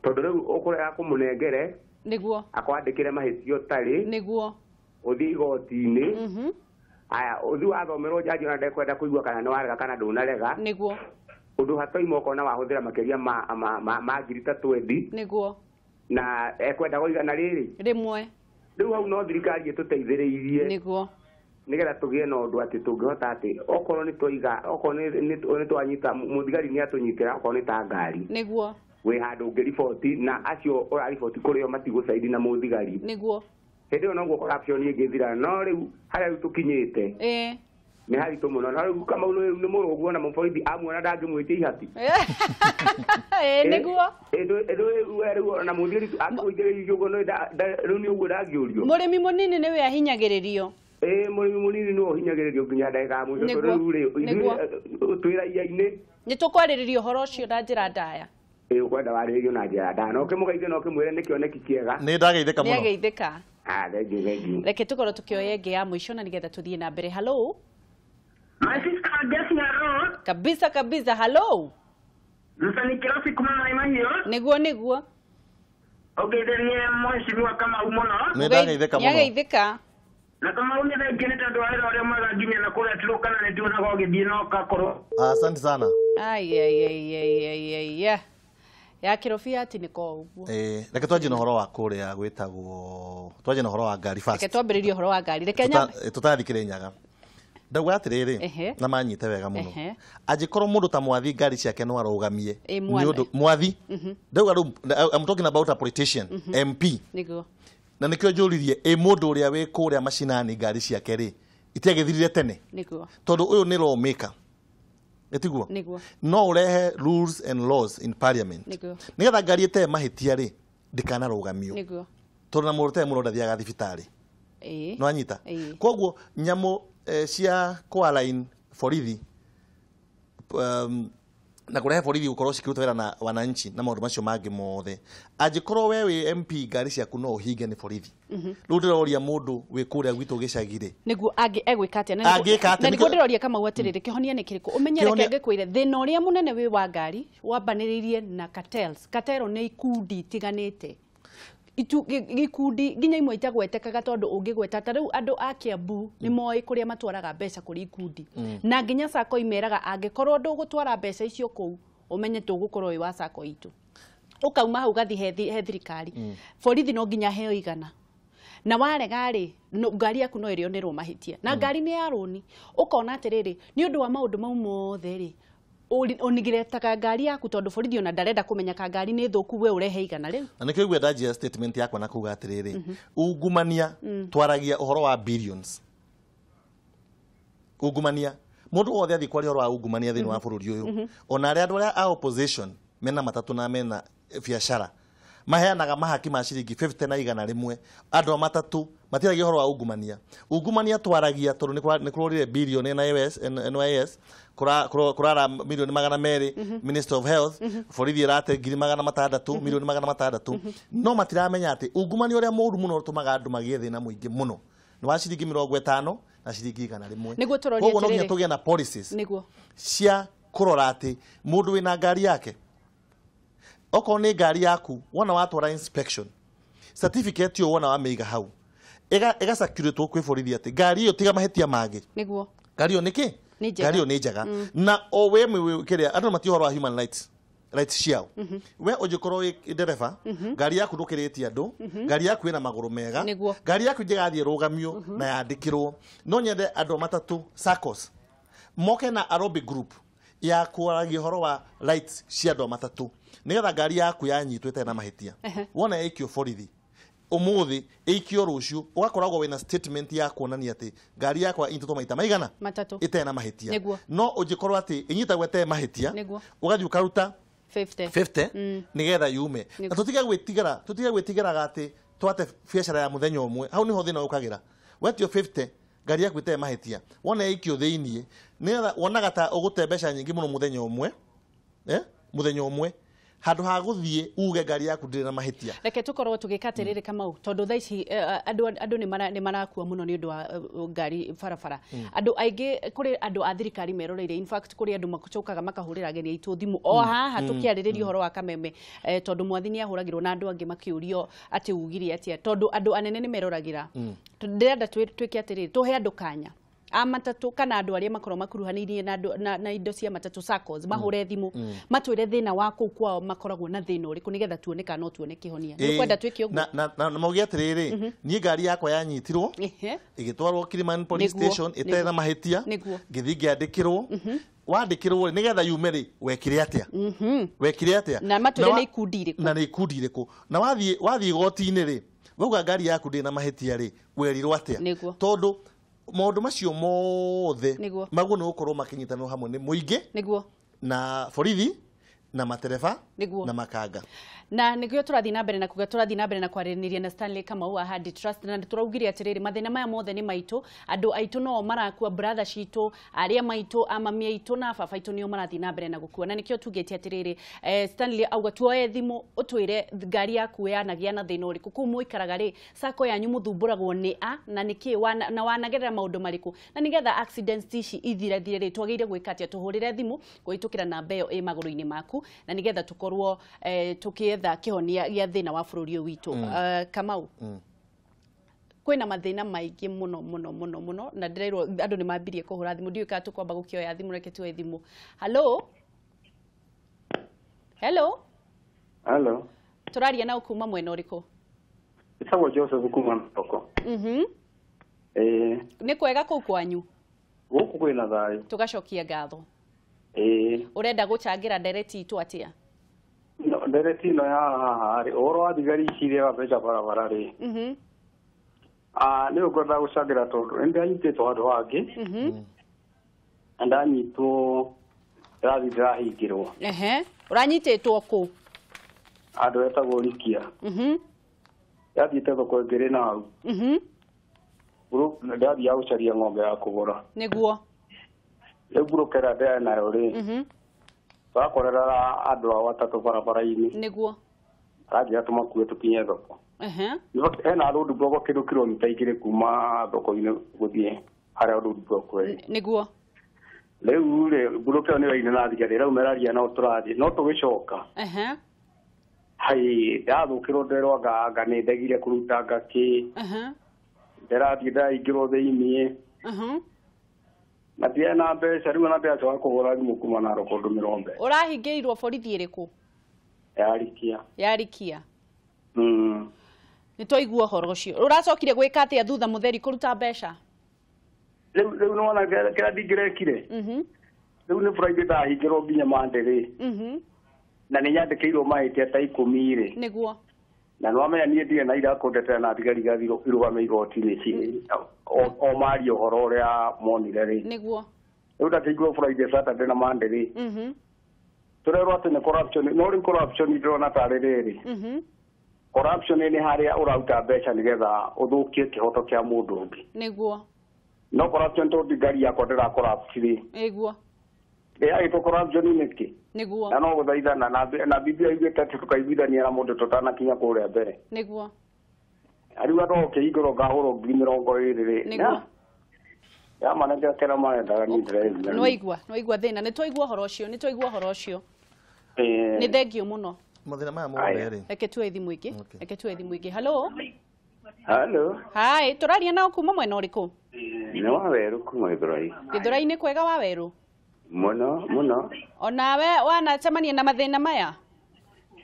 Speaker 4: tondu riu ukurega kumunengere
Speaker 1: niguo
Speaker 4: akwandikire mahitio tari
Speaker 1: niguo
Speaker 4: uthi igoti-ini aya uthi wathomerwo jaji na ndekwenda kuigua kana ni warega kana ndunarega
Speaker 1: niguo
Speaker 2: undu hatoimo kona wahuthira makeria ma ngiri 320
Speaker 1: niguo
Speaker 2: na ekwenda goigana riri
Speaker 1: rimwe
Speaker 2: riu hau no thirikari etuteithiriirie
Speaker 1: niguo
Speaker 2: nigetha tugie na undu ati tungihota ati okorwo ni twiga okorwo ni twanyita muthigari ni atunyitira okorwo ni ta ngari
Speaker 1: niguo
Speaker 2: we handu ngiriboti na acio ora riboti kurio matigucaidi na muthigari
Speaker 1: niguo
Speaker 2: hindi ona guo corruption ingithira no riu haria riu tukinyite ni haritu muno na riu kama ni muruguo na muborithi amwona ndangimwitia ihati
Speaker 1: niguo
Speaker 2: riu na muthigari akuigiririo uguo no riu ni uguo ndangiurio
Speaker 1: murimi munini niwe ahinyagiririo
Speaker 2: murimi munini no hinyagiririo nginya ndagika muico riu riu twiraia-ini
Speaker 1: ni tukwaririo horo ucio na njira ndaya
Speaker 2: ukwenda warĩrio na njĩra ndaya no ũkĩmũgeithie no ũkĩmwĩre nĩ kĩoneki kĩega
Speaker 1: nĩ ndageithĩka mũno nĩ ageithĩka
Speaker 2: thengiũ
Speaker 1: reke tũkorwo tũkĩoya ĩngĩ ya mũico na nĩgetha tũthiĩ na mbere hello
Speaker 5: my sister Jessie Aro
Speaker 1: kabisa hello
Speaker 5: Lusani Kirosi kuma na imahio
Speaker 1: niguo
Speaker 5: ogeithĩrie mheshimiwa Kamau mũno
Speaker 2: nĩ ndageithĩka mũno
Speaker 1: nĩ ageithĩka
Speaker 5: na Kamau nĩ thengiũ nĩ tondũ wa wĩra ũrĩa mwega nginya na kũrĩa turũkana nĩ tuonaga ũgĩthiĩ na ũgakorwo
Speaker 2: asante sana
Speaker 1: ai ya kirofia ati niko uguo
Speaker 2: reke twaje na horo wa kuria gwitagwo twaje na horo wa ngari fast
Speaker 1: reke twambiririe horo wa ngari reke nya
Speaker 2: tutathikire nyaga ndauga atiriri na manyite wega muno angikorwo mundu ta mwathi ngari ciake no arugamie ni undu mwathi ndauga I'm talking about a politician MP
Speaker 1: niguo
Speaker 2: na nikio njuririe mundu uria wi kuria macinani ngari ciake ri itiagithirire tene
Speaker 1: niguo
Speaker 2: tondu uyu ni lawmaker etiguo no urehe rules and laws in parliament nigetha ngari ite mahitia ri ndikana rugamio tondu na murute muronda thiaga thibitari no anyita koguo nyamu cia kwaline borithi na kurehe borithi gukorwo cikiruta wira na wananchi na maundu macio mangi mothe angikorwo we wi MP ngari ciaku no uhinge ni borithi riu ndiroria mundu wi kuria gwitu gicagire
Speaker 1: niguo egwika atia na niguo ndiroria kama watirire kihonia ni kiriku umenyereke ngikwire thina uria munene wi wa ngari wambaniririe na cartel ni ikundi tiganite gikundi nginya imwe itagwetekaga tondu ungigweta ta riu andu a Kiambu ni moi kuria matwaraga mbeca kuri ikundi na nginya sako imeraga angikorwo ndugutwara mbeca icio kuu umenye tugukorwo wi wa sako itu ukauma hau gathi he thirikari borithi no nginya heo igana na warega ri ngari yaku no irio nirwo mahitia na ngari ni ya roni ukona atiriri ni undu wa maundu mau mothe ri unigiretaga ngari yaku tondu borithi ona ndarenda kumenya ka ngari ni thuku we urehe igana riu
Speaker 2: na nikio gwe ndaji statement yakwa na kuga atiriri ungumania twaragia uhoro wa billions ungumania mundu wothe athi kwari uhoro wa ungumania thini wa bururi uyu ona andu aria a opposition mena matatu na mena biashara maheanaga mahaki ma ciringi 50 na igana rimwe andu matatu matiragia uhoro wa ungumania twaragia tondu ni kurorire billion NYS kurara milioni 200 Minister of Health borithi irate ngiri 600 milioni 600 no matiramenya ati ungumania uria muru muno tumaga andu magie thina muingi muno ni wa ciringi 50 na ciringi igana rimwe
Speaker 1: niguo turoria
Speaker 2: koguo no nginya tugie na policies
Speaker 1: niguo
Speaker 2: cia kurora ati mundu wina ngari yake okorwo ni ngari yaku wona watwara inspection certificate yo wona wameiga hau ega security kwi borithi ati ngari iyo tiga mahetia magi
Speaker 1: niguo
Speaker 2: ngari iyo niki ngari iyo ni njega na o we kiria andu matihoro wa human rights rights ciao we ũngĩkorwo wĩ ndereba ngari yaku ndũkĩrĩtie andũ ngari yaku ĩna magũrũ mega ngari yaku ĩngĩgathiĩ rũgamio na yandĩkĩrwo no nyende andũ matatũ SACCOs moke na aerobic group ya kwaragia horo wa rights cia andũ matatũ nigetha ngari yaku yanyitwo ĩtarĩ na mahĩtia wona yaikio borithi ũmũthĩ ĩikio rũciũ ũgakoragwo wĩna statement ya kuonania atĩ ngari yakwa inyitĩtwo maita maigana ĩtarĩ na mahĩtia no ũngĩkorwo atĩ ĩnyitagwo ĩtarĩ mahĩtia ũgathiĩ ũkaruta 50 nigetha yume na tũtige gwĩtigĩraga atĩ twate biacara ya mũthenya ũmwe hau nĩho thĩna ũkagĩra wetio 50 ngari yaku ĩtarĩ mahĩtia wona yaikio thĩiniĩ nigetha wonaga ta ũgũte mbeca nyingĩ mũno mũthenya ũmwe handũ ha gũthiĩ uge ngari yaku ndĩrĩ na mahĩtia
Speaker 1: reke tũkorwo tũgĩkaterere Kamau tondũ thaa ici andũ nĩ marakua mũno nĩ ũndũ wa ngari barabara andũ aingĩ kũrĩ andũ a thirikari meroreire in fact kũrĩ andũ macokaga makahũrĩra ageni aitũ thimũ o haha tũkĩarĩrĩria ũhoro wa kameme tondũ mwathi nĩ ahũragĩrwo na andũ angĩ makĩũrio atĩ ugire atĩa tondũ andũ anene nĩ meroragĩra ndĩrenda twĩke atĩrĩrĩ tũhe andũ kanya amatatũ kana andũ arĩa makorwo makuruhanĩirie na indo cia matatũ SACCOs mahure thimũ matwĩre thĩna wa kũu kwao makoragwo na thĩna ũrĩkũ nĩgetha tuone kana no tuone kĩhonia nĩ kwenda twĩke ũguo
Speaker 2: na mauge atĩrĩrĩ niĩ ngari yakwa yanyitirwo ĩgĩtwarwo Kilimani police station ĩtarĩ na mahĩtia ngĩthiĩ ngĩandĩkĩrwo wandĩkĩrwo nĩgetha yume rĩ wekire atĩa
Speaker 1: na matwĩre nĩ ikundi irĩkũ
Speaker 2: na wathiĩ igoti-inĩ rĩ wauga ngari yaku ndĩrĩ na mahĩtia rĩ werirwo atĩa tondũ maũndũ macio mothe maguo nĩ gũkorwo makĩnyitanĩrwo hamwe nĩ mũingĩ na borithi na matereba na makanga
Speaker 1: na nĩguo tũrathiĩ na mbere na kuga tũrathiĩ na mbere na kwaranĩria na Stanley Kamau Ahadi Trust na tũraugire atĩrĩrĩ mathĩna maya mothe nĩ maitũ andũ aitũ no marakua brother citũ arĩa maitũ amami aitũ na baba aitũ nĩo marathiĩ na mbere na gũkua na nĩkĩo tugĩte atĩrĩrĩ Stanley auga tuoye thimũ ũtwĩre ngari yaku yanagĩa na thĩna ũrĩkũ kũu mũikaraga rĩ SACCO yanyu mũthumbũragwo nĩ a na nĩkĩ na wanagerera maũndũ marĩkũ na nĩgetha accidents ici ithire rĩ twagĩrĩire gwĩka atĩa tũhũrĩre thimũ kũhĩtũkĩra namba ĩyo ĩ magũrũ-inĩ maku na nĩgetha tũkorwo tũkĩetha kĩhonia gĩa thĩna wa bũrũri ũyũ witũ Kamau kwĩna mathĩna maingĩ mũno na ndĩrairwo andũ nĩ mambirie kũhũra thimũ ndiũĩ kana tũkwamba gũkĩoya thimũ reke tuoye thimũ hello tũraria na ũkuma mwena ũrĩkũ
Speaker 3: Ĩtagwo Joseph kuma Thoko
Speaker 1: nĩ kwega kũu kwanyu
Speaker 3: gũkũ kwĩna thayũ
Speaker 1: tũgacokia ngatho ũrenda gũcangĩra ndereti itũ atĩa
Speaker 3: ndereti ĩno ya haha rĩ ũhoro wa thigari ici iria mbeca barabara rĩ nĩ ũkwenda gũcangĩra tondũ nĩ ndanyitĩtwo handũ hangĩ na ndanyitwo ndĩrathiĩ ndĩrahingĩrwo
Speaker 1: ũranyitĩtwo kũ
Speaker 3: handũ hetagwo Rikia yathiĩte thoko ĩngĩrĩ na hau ndathiaga gũcaria ng'ombe ya kũgũra
Speaker 1: nĩguo
Speaker 3: rĩu burũkera ndĩarĩ nayo rĩ twakorera andũ ao atatũ barabara-inĩ
Speaker 1: nĩguo
Speaker 3: aranjĩra tũmakue tũkinye thoko hena road block kĩndũ kilomita 2 kuma thoko-inĩ gũthiĩ harĩa road block ĩrĩ
Speaker 1: nĩguo
Speaker 3: rĩu rĩ burũka ĩyo nĩ raine na thigari rĩu meraria no tũrathiĩ no tũgĩcoka hai ndathũkĩrwo nderwo anga nĩ ndegire kũruta ngakĩ ndĩrathiĩ ndaingĩrwo thĩiniĩ na ndiye na mbeca rĩu na ndĩacoka kũgũra thimũ kuma na roko ndũmĩrombe
Speaker 1: ũrahingĩrirwo borithi ĩrĩkũ
Speaker 3: ya Rikia
Speaker 1: nĩ twaigua ũhoro ũcio ũracokire gwĩka atĩa thutha mũtheri kũruta mbeca
Speaker 3: rĩu nĩ wona kĩrĩa ndingĩrekire rĩu nĩ Friday ndahingĩrwo nginya Monday rĩ na nĩ nyandĩkĩirwo mahĩtia ta 10 rĩ
Speaker 1: nĩguo
Speaker 3: na nĩ wamenya niĩ ndirĩ na ira kũndetea na thigari irũgame igoti-inĩ ci o maria ũhoro ũrĩa monire rĩ
Speaker 1: nĩguo
Speaker 3: rĩu ndakĩiguo Friday Saturday na Monday rĩ tũrerwo atĩ nĩ corruption no rĩu corruption ndĩrona tarĩ rĩrĩ corruption nĩ harĩa ũraruta mbeca nĩgetha ũthũkie kĩhoto kĩa mũndũ ũngĩ
Speaker 1: nĩguo
Speaker 3: no corruption tondũ ngari yakwa ndĩra corrupt rĩ
Speaker 1: nĩguo
Speaker 3: ĩgĩtwo corruption nĩkĩ
Speaker 1: nĩguo
Speaker 3: na no gũthaithana na Biblia yugĩte atĩ tũkaiguithania na mũndũ tũtanakinya kũrĩa mbere
Speaker 1: nĩguo
Speaker 3: rĩu andũ ũkĩhingũrwo ngahũrwo 20,000 rĩ
Speaker 1: nĩguo
Speaker 3: ya manenge kera marendaga nĩ ndĩrenda
Speaker 1: nĩwaigua thĩna nĩ twaigua ũhoro ũcio nĩ thengio mũno
Speaker 2: mathĩna maya mothe rĩ
Speaker 1: reke tuoye thimũ ingĩ
Speaker 3: Hello
Speaker 1: hi tũraria na ũkuma mwena ũrĩkũ
Speaker 3: nĩ Wawerũ kuma Gĩthũrai
Speaker 1: Gĩthũrai nĩ kwega Wawerũ
Speaker 4: Mũno.
Speaker 1: Onawe wanacemania na mathĩna maya?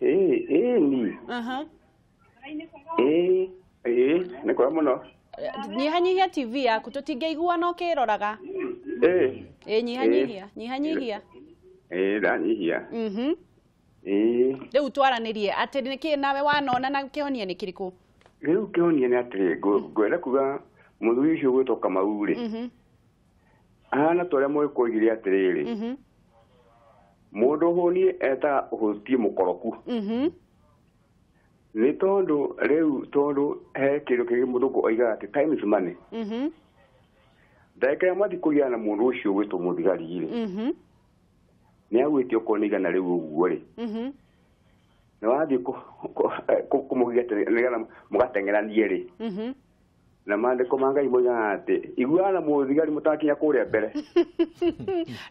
Speaker 4: Ni. Nĩ kwega mũno.
Speaker 1: Nyihanyihia TV yaku tũtingĩiguana ũkĩroraga. Nyihanyihia.
Speaker 4: Ndanyihia.
Speaker 1: Rĩu twaranĩrie atĩ nĩkĩ nawe wanona na kĩhonia nĩ kĩrĩkũ?
Speaker 4: Rĩu kĩhonia nĩ atĩrĩ, ngwenda kuga mũthuri ũcio gwĩtwo Kamau rĩ, ahana ta ũrĩa mwĩkũigire atĩrĩrĩ, mũndũ ũhũnie eta ũhũtie mũkoroku. Nĩ tondũ he kĩndũ kĩngĩ mũthũngũ oigaga atĩ time is money. Ndagĩka ya mathiĩ kũgĩa na mũndũ ũcio gwĩtwo mũthigari rĩ, nĩ agwĩtio okorwo nĩ igana rĩu ũguo rĩ, nĩ wathiĩ kũmũgia nĩgetha mũgateng'eranie rĩ, na maandĩko ma Ngai moigaga atĩ iguana mũthigari mũtakinya kũrĩa mbere.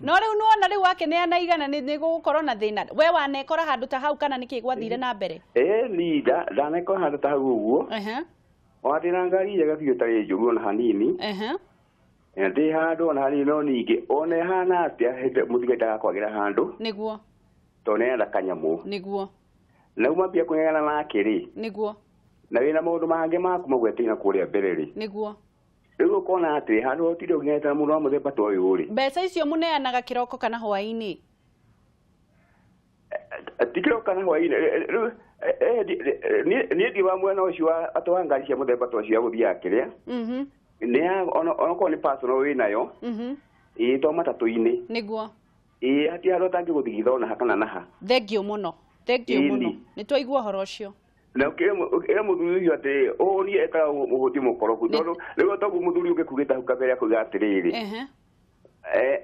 Speaker 1: No rĩu nĩwona rĩu akĩneana igana nĩ gũgũkorwo na thĩna. We wanekora handũ ta hau kana nĩkĩ gwathire na mbere?
Speaker 4: Ni ndanekora handũ ta hau ũguo. Wathĩra ngari njega biũ tarĩ njũru ona hanini. Ndĩ handũ ona hanini no ningĩ ona ĩhana atĩa mũthigari ndagakwagĩra handũ.
Speaker 1: Nĩguo.
Speaker 4: Tondũ nĩenda kanyamũ.
Speaker 1: Nĩguo.
Speaker 4: Na umambia kũng'eng'ana nake rĩ.
Speaker 1: Nĩguo. Na
Speaker 4: wĩna maũndũ mangĩ maku magweteire kũrĩa mbere rĩ.
Speaker 1: Nĩguo.
Speaker 4: Rĩu ũkona atĩ handũ ũtinde ũng'eng'ete na mũndũ wa mũthemba ta ũyũ rĩ.
Speaker 1: Mbeca icio mũneanaga kĩroko kana hwaĩ-inĩ?
Speaker 4: Ti kĩroko kana hwaĩ-inĩ. Rĩu niĩ ndiuga mwena ũcio wa ngari cia mũthemba ta ũcio agũthiaga kĩrĩa. Onakorwo nĩ personal wĩnayo. To matatũ-inĩ.
Speaker 1: Nĩguo.
Speaker 4: Hatirĩ handũ atangĩgũthigitha ona ha kana na ha.
Speaker 1: Thengio mũno. Nĩ twaigua ũhoro ũcio.
Speaker 4: Na ĩra mũthuri ũcio atĩ ũhũnie ekaga ũhũtie mũkoroku tondũ rĩu toguo mũthuri ũngĩkugĩte hau kabere akauga atĩrĩrĩ,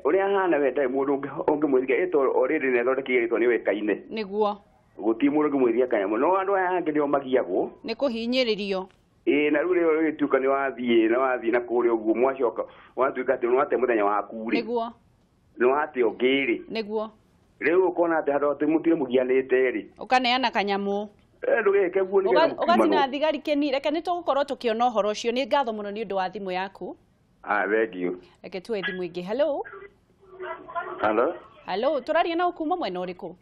Speaker 4: ũrĩa ahana we ndarĩ mũndũ ũngĩmwĩthikia ĩtwo already nĩ ĩthondekeire rĩtwa nĩ wekaine.
Speaker 1: Nĩguo.
Speaker 4: Gũtirĩ mũndũ ũngĩmwĩthikia kanyamũ no andũ aya angĩ nĩo magiagwo
Speaker 1: nĩ kũhinyĩrĩrio.
Speaker 4: Na rĩu rĩo rĩgĩtuĩka nĩ wathiĩ na kũrĩa ũguo mwacoka watuĩka atĩ nĩ wate mũthenya waku rĩ.
Speaker 1: Nĩguo.
Speaker 4: Nĩ wate ũngĩ rĩ.
Speaker 1: Nĩguo.
Speaker 4: Rĩu ũkona atĩ handũ atĩ mũtire mũgianĩte rĩ.
Speaker 1: Ũkaneana kanyamũ.
Speaker 4: Ndũgeke guo nĩ getha
Speaker 1: ũgathina thigari kĩni. Reke nĩ tũgũkorwo tũkĩona ũhoro ũcio. Nĩ ngatho mũno nĩ ũndũ wa thimũ yaku.
Speaker 4: Thengiũ.
Speaker 1: Reke tuoe thimũ ingĩ. Hello.
Speaker 6: Hello,
Speaker 1: tũraria na ũkuma mwena ũrĩkũ?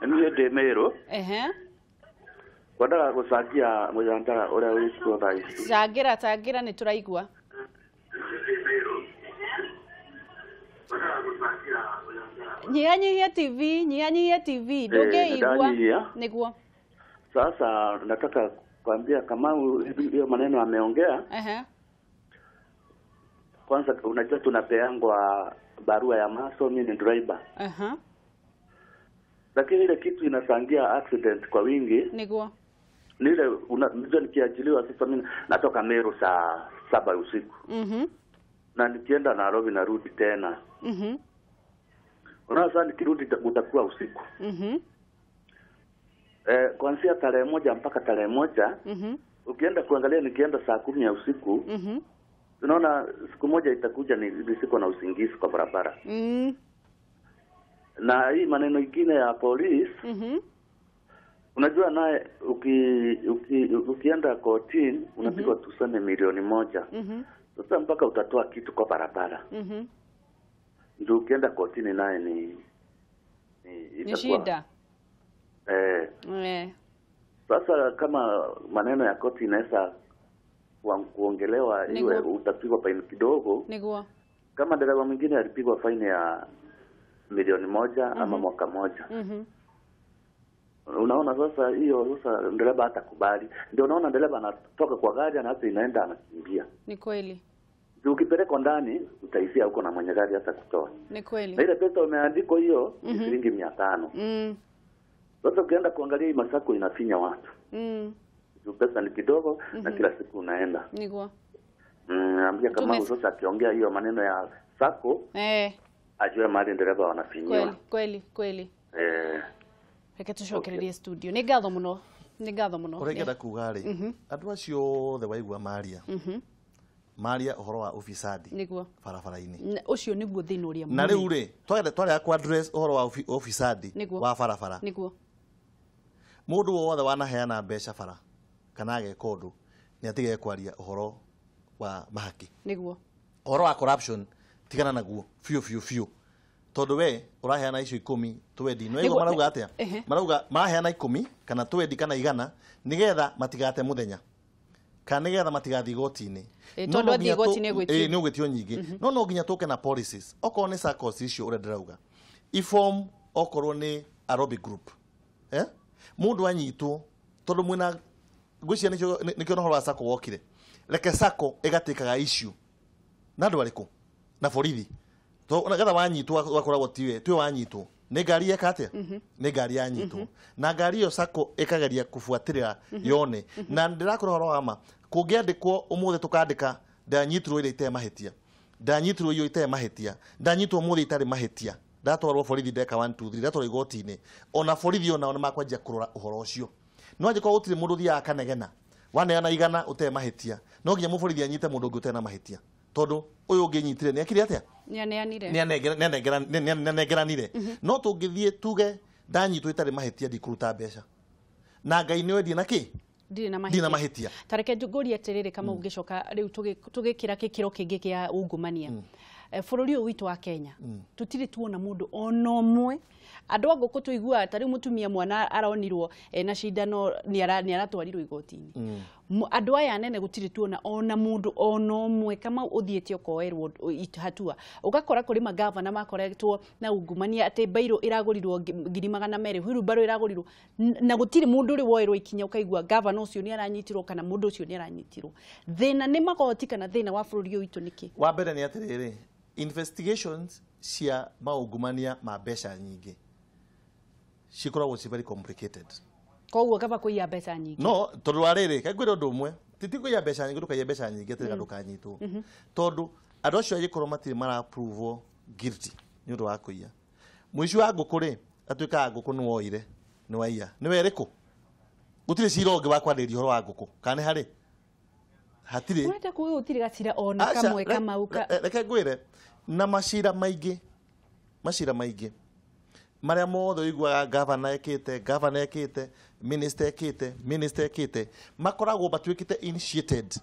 Speaker 6: Niĩ ndĩ Mĩrũ. Kwendaga gũcangia mũnyantara ũrĩa wĩkuo thaa ici.
Speaker 1: Cangĩra nĩ tũraigua. Nyihanyihia TV, ndũngĩigua. Nĩguo.
Speaker 6: Sasa nataka kuambia Kamau hiyo maneno ameongea. Kwanza unajua tunapeangwa barua ya maso, mimi ni driver. Lakini ile kitu inasangia accident kwa wingi.
Speaker 1: Niguo.
Speaker 6: Nile unajua nikiajiliwa sasa mimi natoka Meru saa 7 usiku. Na nikienda Nairobi narudi tena. Sasa nikirudi utakuwa usiku. Kuanzia tarehe 1 mpaka tarehe 1. Ukienda kuangalia nikienda saa 10 ya usiku. Unaona siku moja itakuja nisiko na usingizi kwa barabara. Na hii maneno ingine ya police. Unajua naye ukienda kotini unapigwa tuseme milioni 1. Sasa mpaka utatoa kitu kwa barabara. Ndio ukienda kotini naye ni
Speaker 1: shida.
Speaker 6: Sasa kama maneno ya koti inaweza kuongelewa iwe utapigwa faini kidogo.
Speaker 1: Niguo.
Speaker 6: Kama dereva mwingine alipigwa faini ya milioni 1 ama mwaka 1. Unaona sasa hiyo sasa dereva hatakubali. Ndio unaona dereva anatoka kwa gari na hata inaenda anakimbia.
Speaker 1: Ni kweli.
Speaker 6: Ukipeleka ndani utaishia huko na mwenye gari hata kutoa.
Speaker 1: Ni kweli.
Speaker 6: Na ile pesa umeandika hiyo shilingi 500. Sasa ukienda kuangalia hii masako inafinya watu. Pesa ni kidogo na kila siku unaenda.
Speaker 1: Niguo.
Speaker 6: Ambia kama sasa akiongea hiyo maneno ya sako. Ajue mali dereva wanafinywa.
Speaker 1: Kweli. Reke tucokererie studio. Nĩ ngatho mũno.
Speaker 2: Ũrengera kuga rĩ, andũ acio othe waigua maria. Maria ũhoro wa ofisadi.
Speaker 1: Nĩguo.
Speaker 2: Barabara-inĩ.
Speaker 1: Ũcio nĩguo thĩna ũrĩa mũnene.
Speaker 2: Na rĩu rĩ, tware ku address ũhoro wa ofisadi wa barabara.
Speaker 1: Nĩguo.
Speaker 2: Mũndũ wothe wanaheana mbeca bara kana ageka ũndũ nĩ atige kwaria ũhoro wa mahaki.
Speaker 1: Nĩguo.
Speaker 2: Ũhoro wa corruption tigana naguo fiu tondu we uraheana icio 10 twendi no ego marauga atia marauga maraheana 10 kana twendi kana igana nigetha matigate muthenya kana nigetha matigathi igoti-ini
Speaker 1: tondu athi igoti-ini gwitio
Speaker 2: ni ugwitio nyingi no nginya tuke na policies okorwo ni SACCOs icio ure ndirauga iform okorwo ni aerobic group mundu anyitwo tondu mwina ngwiciria nikio no horo wa SACCO wokire reke SACCO igatikaga issue na andu bariku na borithi to nagatha wanyitwo wakoragwo tiwe wanyitwo ni ngari yekatia ni ngari yanyitwo na ngari iyo SACCO ikageria kufuatirira yone na ndirakora horo wa ma kungiandikwo umuthi tukandika ndanyitirwo ile ite mahitia ndanyitirwo iyo ite mahitia ndanyitwo umuthi itari mahitia ndatwarwo borithi ndeka 1 2 3 ndatwarwo igoti-ini ona borithi ona makwanjia kurora uhoro ucio no angĩkorwo gũtirĩ mũndũ thiaga kanegena waneana igana ũte mahitia no nginya mũborithi anyite mũndũ ũngĩ ũte na mahitia tondu ũyũ ũngĩ nyitire nĩ akire atia nĩanengeranire no tũngĩthiĩ tuge ndanyitwo itarĩ mahitia ndikũruta mbeca na Ngai nĩ wendie na kĩ ndina mahitia
Speaker 1: tareke njũngũrie atĩrĩrĩ kama ũngĩcoka rĩu tũgĩkĩra gĩkĩro kĩngĩ kĩa ungumania bũrũri ũyũ witũ wa Kenya tutirĩ tuona mũndũ ona ũmwe andũ a ngũkũ tuigua ta rĩu mutumia mwana aronirwo na cindano nĩ aratwarirwo igoti-ini andũ aya nene gũtirĩ tuona ona mũndũ ona ũmwe kama ũthiĩte ũkoerwo hatua ũgakora kũrĩ magavana makoretwo na ungumania atĩ bairo ĩragũrirwo 200,000 wheelbarrow ĩragũrirwo na gũtirĩ mũndũ ũrĩ woerwo ikinya ũkaigua gavana ũcio nĩ aranyitirwo kana mũndũ ũcio nĩ aranyitirwo thĩna nĩ magoti kana thĩna wa bũrũri ũyũ witũ nĩkĩ
Speaker 2: wa mbere nĩ atĩrĩrĩ investigations cia maungumania ma mbeca nyingĩ cikoragwo ci very complicated
Speaker 1: koguo kaba kuiya mbeca nyingĩ
Speaker 2: no tondu wa rĩrĩ kaingĩ ũndũ ũmwe titikuiya mbeca nyingĩ ndũkaiya mbeca nyingĩ atĩ ndũkanyitwo tondu andũ acio agĩkorwo matirĩ mara-prove guilty nĩ ũndũ wa kũiya mũici wa ngũkũ rĩ atuĩkaga ngũkũ nĩ woire nĩ waiya nĩ werĩkũ gũtirĩ cira ũngĩ wa kwarĩrĩria ũhoro wa ngũkũ kana nĩ harĩ hatirĩ
Speaker 1: ũrenda kuuga gũtirĩ gacira ona kamwe kamauka
Speaker 2: reke ngwĩre na macira maingĩ maria mothe igwaga governor ekite minister ekite makoragwo batuĩkite initiated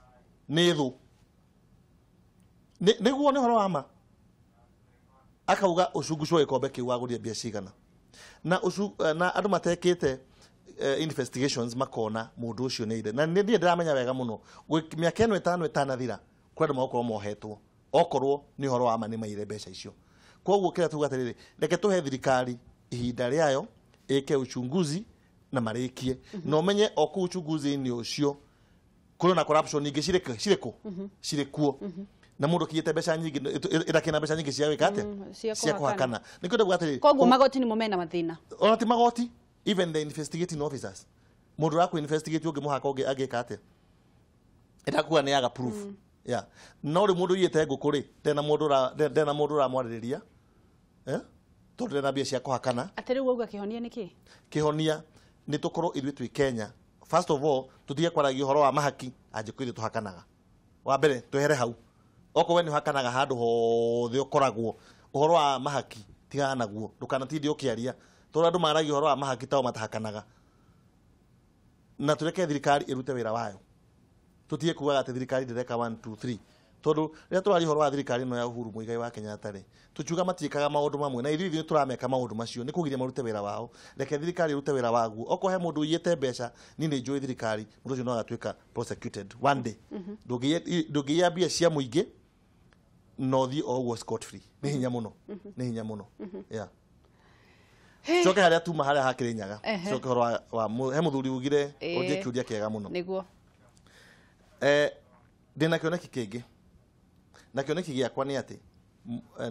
Speaker 2: nĩ thũ nĩguo nĩ horo wa ma akauga ũcungucio gĩkombe kĩu wagũria mbia cigana na andũ matekĩte investigations makona mũndũ ũcio nĩ ire na niĩ ndiramenya wega mũno mĩaka ĩno ĩtano ĩtanathira kũrĩ andũ magokorwo mohetwo okorwo nĩ horo wa ma nĩ maire mbeca icio koguo kĩrĩa tuga atĩrĩrĩ reke tũhe thirikari ihinda rĩayo ĩke uchunguzi na marĩkie na ũmenye o kũu uchunguzi-inĩ ũcio kũrĩ na corruption nyingĩ cirĩ kuo na mũndũ kĩyĩte mbeca nyingĩ ĩrakĩna mbeca nyingĩ cia gwĩka atĩa cia kũhakana nĩ kwenda kuga atĩrĩrĩ
Speaker 1: koguo magoti nĩmo mena mathĩna
Speaker 2: ona ti magoti even the investigating officers mũndũ ũrakũ investigate ũngĩ mũhaka ũngĩ angĩka atĩa ĩtakuga nĩ yaga proof no rĩ mũndũ yĩte ngũkũ rĩ ndena mũndũ ũramwarĩrĩria tondu ndena mbia cia kũhakana
Speaker 1: atĩ rĩu auga kĩhonia nĩkĩ
Speaker 2: kĩhonia nĩ tũkorwo ithuĩ twĩ Kenya first of all tutige kwaragia ũhoro wa mahaki angĩkorwo ithuĩ tũhakanaga wa mbere twehere hau okorwo nĩ ũhakanaga handũ hothe ũkoragwo ũhoro wa mahaki tigana naguo ndũkanatinde ũkĩaria tondu andũ maragia ũhoro wa mahaki tao matahakanaga na tũreke thirikari ĩrute wĩra wayo tutige kugaga atĩ thirikari ndĩreka 1 2 3 tondu rĩrĩa tũraria ũhoro wa thirikari ĩno ya Uhuru Muigai wa Kenyatta rĩ tukiuga matiĩkaga maũndũ mamwe na ithuĩ tũrameka maũndũ macio nĩ kũgiria marute wĩra wao reke thirikari ĩrute wĩra waguo okorwo he mũndũ ũiyĩte mbeca niĩ nĩ njũĩ thirikari mũndũ ũcio no agatuĩka prosecuted one day ndũngĩiya mbia cia mũingĩ no thiĩ o ũguo scot free nĩ hinya mũno coke harĩa tuma harĩa hakĩrĩ nyaga coke ũhoro wa he mũthuri ugire ũnjie kĩũria kĩega mũno
Speaker 1: nĩguo
Speaker 2: ndĩna kĩoneki kĩngĩ na kĩoneki gĩakwa nĩ atĩ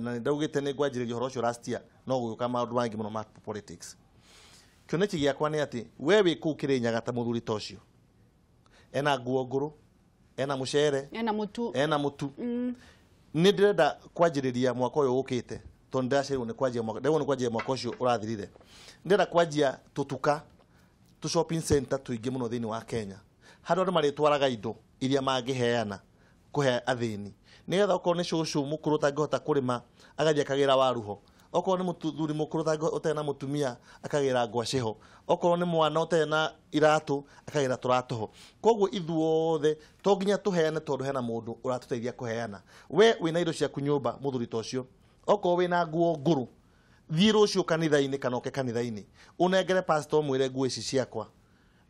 Speaker 2: na ndaugĩte nĩ ngwanjĩrĩria ũhoro ũcio last year no gũgĩũka maũndũ mangĩ mũno ma politics kĩoneki gĩakwa nĩ atĩ we wĩ kũu Kĩrĩnyaga ta mũthuri ta ũcio ena nguo ngũrũ ena mũcere ena mũtu nĩ ndĩrenda kwanjĩrĩria mwaka ũyũ ũkĩte tondũ ndĩracererwo nĩ kwanjia mwaka ũcio ũrathirire ndĩrenda kwanjia tũtuka tũ shopping center tũingĩ mũno thĩinĩ wa Kenya handũ andũ marĩtwaraga indo iria mangĩheana kũhe athĩni nĩgetha okorwo nĩ cũcũ mũkũrũ ũtangĩhota kũrĩma agathiĩ akagĩra waru ho okorwo nĩ mũthuri mũkũrũ thanga ũtena mũtumia akagĩra ngwacĩ ho, okorwo nĩ mwana ũtena iratũ akagĩra tũratũ ho. Koguo ithuothe to nginya tũheane tondũ hena mũndũ ũratũteithia kũheana. We wĩna indo ciaku nyũmba mũthuri ta ũcio, okorwo wĩna nguo ngũrũ, thiĩ rũciũ kanitha-inĩ kana oke kanitha-inĩ ũnengere pastor mwĩre nguo ici ciakwa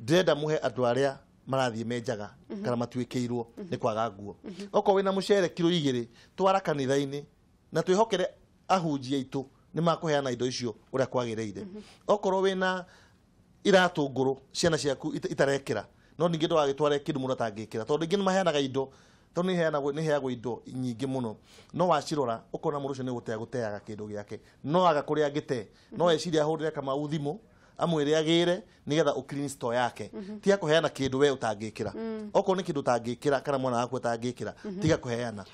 Speaker 2: ndĩrenda mũhe andũ arĩa marathiĩ menjaga kana matuĩkĩirwo nĩ kwaga nguo. Okorwo wĩna mũcere kilo 2 twara kanitha-inĩ na twĩhokere ahunjia aitũ nĩ makũheana indo icio ũrĩa kwagĩrĩire. Okorwo wĩna iratũ ngũrũ ciana ciaku itarekĩra, no ningĩ ndwagĩtware kĩndũ mũndũ atangĩkĩra, tondũ ingĩ nĩ maheanaga indo, tondũ nĩ heagwo indo nyingĩ mũno, no wacirora ũkona mũndũ ũcio nĩ gũteaga kĩndũ gĩake, no aga kũrĩa angĩte, no eciria ahũrĩre Kamau thimũ amwĩre agĩre nĩgetha ũclean store yake, tiga kũheana kĩndũ we ũtangĩkĩra. Okorwo nĩ kĩndũ ũtangĩkĩra kana mwana waku ũtangĩkĩra, tiga kũheana,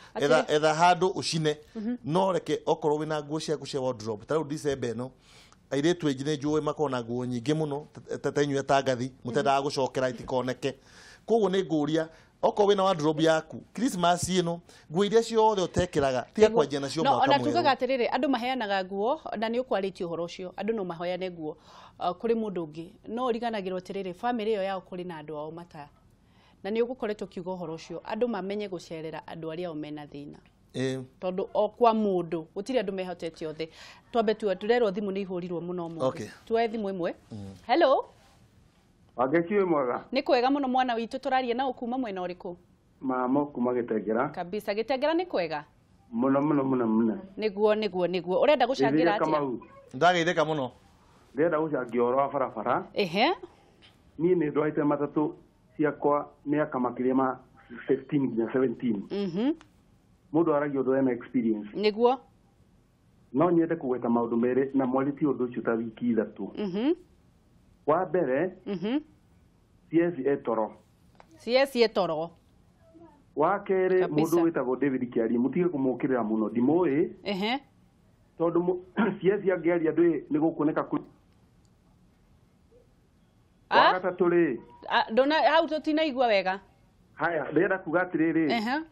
Speaker 2: etha handũ ũcine. No reke okorwo wĩna nguo ciaku cia wardrobe, ta rĩu December ĩno airĩtu aingĩ nĩ njũĩ makorwo na nguo nyingĩ mũno ta inyuĩ tangathi mũtendaga gũcokera itikoneke. Koguo nĩ ngũria okorwo wĩna wardrobe yaku Christmas ĩno nguo iria ciothe ũtekĩraga tiga kwanjia nacio mwaka mwerũ.
Speaker 1: Ona tugaga atĩrĩrĩ, andũ maheanaga nguo na nĩ ũkwarĩtie ũhoro ũcio, andũ no mahoyane nguo kũrĩ mũndũ ũngĩ, no ũriganagĩrwo atĩrĩrĩ, famĩlĩ ĩyo yao kũrĩ na andũ ao mata, na nĩ ũgũkoretwo kiuga ũhoro ũcio, andũ mamenye gũcerera andũ arĩa o mena thĩna. Tondũ o kwa mũndũ gũtirĩ andũ mehotete othe. Twambe turerwo thimũ nĩ ihũrirwo mũno mũndũ. Tuoe thimũ ĩmwe. Hello.
Speaker 3: Wageciwe mwega.
Speaker 1: Nĩ kwega mũno mwana witũ, tũraria na ũkuma mwena ũrĩkũ?
Speaker 3: Mama kuma Gĩtengera.
Speaker 1: Kabisa, Gĩtengera nĩ kwega?
Speaker 3: Mũno.
Speaker 1: Nĩguo. Ũrenda gũcangira atĩa?
Speaker 2: Ndageithĩka mũno.
Speaker 3: Ndĩrenda gũcangia ũhoro wa barabara.
Speaker 1: Ehe.
Speaker 3: Niĩ nĩ ndwaite matatũ ciakwa mĩaka makĩria ma 15 nginya 17. Mũndũ aragia ũndũ ena experience.
Speaker 1: Nĩguo.
Speaker 3: No nyende kũgweta maũndũ merĩ na mwarĩtie ũndũ ũcio ta wiki 3. Wa mbere, CS etoro. Wa kerĩ, mũndũ wĩtagwo David Kiari, mũtige kũmũkĩrĩra mũno, ndimũĩ. Tondũ CS angĩaria andũ nĩ gũkuoneka kũ. Wa gatatũ rĩ.
Speaker 1: Ndona hau tũtinaigua wega.
Speaker 3: Haya, ndĩrenda kuga atĩrĩrĩ.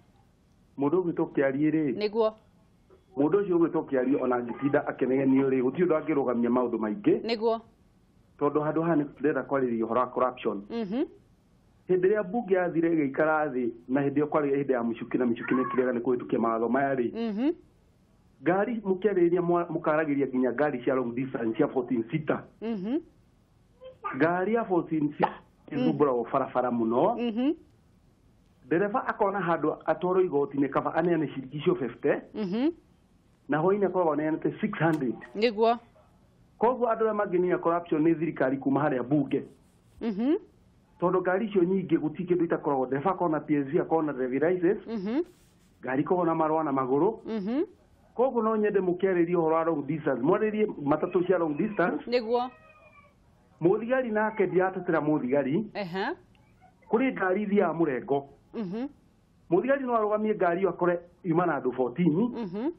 Speaker 3: Mũndũ ũgĩtwo Kiari rĩ.
Speaker 1: Nĩguo.
Speaker 3: Mũndũ ũcio ũgĩtwo Kiari ona angĩtinda akenegenio rĩ, gũtirĩ ũndũ angĩrũgamia maũndũ maingĩ.
Speaker 1: Nĩguo.
Speaker 3: Tondũ handũ haha nĩ tũrenda kwarĩrĩria ũhoro wa corruption. Hĩndĩ ĩrĩa mbunge yathire ĩgĩikara thĩ na hĩndĩ ĩyo kwarĩ hĩndĩ ya mĩcuki na mĩcuki nĩ ĩkĩrega nĩ kũhĩtũkia mawatho maya rĩ, ngari mũkĩarĩrĩria mũkaragĩria nginya ngari cia long distance cia 14 seater. Ngari ya 14 seater ĩthumbũragwo barabara mũno. Ndereba akona handũ atwarwo igoti-inĩ kaba aneane ciringi icio 50, na hwainĩ akoragwo aneanĩte 600.
Speaker 1: Nĩguo.
Speaker 3: Koguo andũ arĩa mangĩnina corruption nĩ thirikari kuma harĩa mbunge. Tondũ ngari icio nyingĩ gũtirĩ kĩndũ itakoragwo, ndereba akorwo na PSV, akorwo na driving license, ngari ikoragwo na marũa na magũrũ. Koguo no nyende mũkĩarĩria ũhoro wa long distance, mwarĩrie matatũ cia long distance.
Speaker 1: Nĩguo.
Speaker 3: Mũthigari nake ndiratetera mũthigari. Kũrĩ ngari ithiaga mũrengo. Mũthigari no arũgamie ngari akore yuma na andũ 14.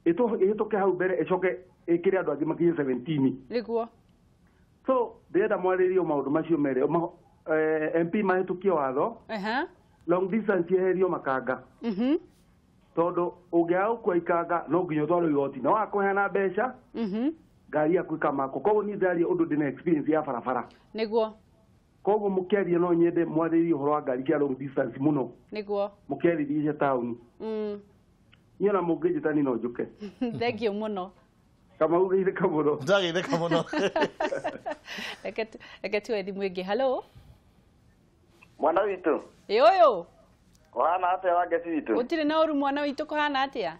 Speaker 3: Ĩhĩtũke hau mbere ĩcoke ĩkĩrĩ andũ angĩ makinya 17.
Speaker 1: Nĩguo.
Speaker 3: So ndĩrenda mwarĩrie maũndũ macio merĩ, MP mahĩtũkie watho, long distance yeherio makanga. Tondũ ũngĩaga gũkua ikanga no nginya ũtwarwo igoti, na wakũheana mbeca ngari yaku ĩkamakwo. Koguo niĩ ndĩraria ũndũ ndĩna experience ya barabara.
Speaker 1: Nĩguo.
Speaker 3: Koguo mũkĩaria no nyende mwarĩrie ũhoro wa ngari cia long distance mũno.
Speaker 1: Nĩguo.
Speaker 3: Mũkĩarĩrie cia taũni. Niĩ na mũngĩnjĩtani no njũke.
Speaker 1: Thank you mũno.
Speaker 3: Kamau geithĩka mũno.
Speaker 2: Ndageithĩka mũno.
Speaker 1: Reke tuoe thimũ ĩngĩ. Hello.
Speaker 7: Mwana witũ.
Speaker 1: Ũyũ.
Speaker 7: Kũhana atĩa wangeci witũ?
Speaker 1: Gũtirĩ na ũru mwana witũ, kũhana atĩa?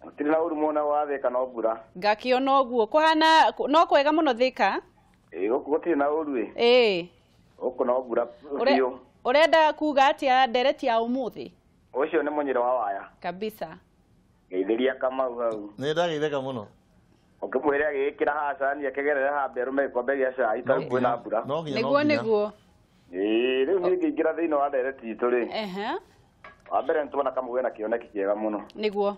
Speaker 7: Gũtirĩ na ũru mwana wa Thĩka no mbura.
Speaker 1: Ngakĩona ũguo. Kũhana no kwega mũno Thĩka?
Speaker 7: Gũkũ gũtirĩ na ũru ĩ. Gũkũ no mbura biũ.
Speaker 1: Ũrenda kuga atĩa ndereti ya ũmũthĩ?
Speaker 7: Ũcio nĩ mũnyĩre wa waya.
Speaker 1: Kabisa.
Speaker 7: Geithĩria Kamau hau.
Speaker 2: Nĩ ndageithĩka mũno.
Speaker 7: Ũkĩmwĩra agĩkĩra hacani akĩgerere hambe rume ikombe gĩa cai tarĩ kwĩna mbura.
Speaker 1: Nĩguo.
Speaker 7: Rĩu niĩ ngĩingĩra thĩinĩ wa ndereti itũ rĩ. Wa mbere nĩ tũbona Kamau ena kĩoneki kĩega mũno.
Speaker 1: Nĩguo.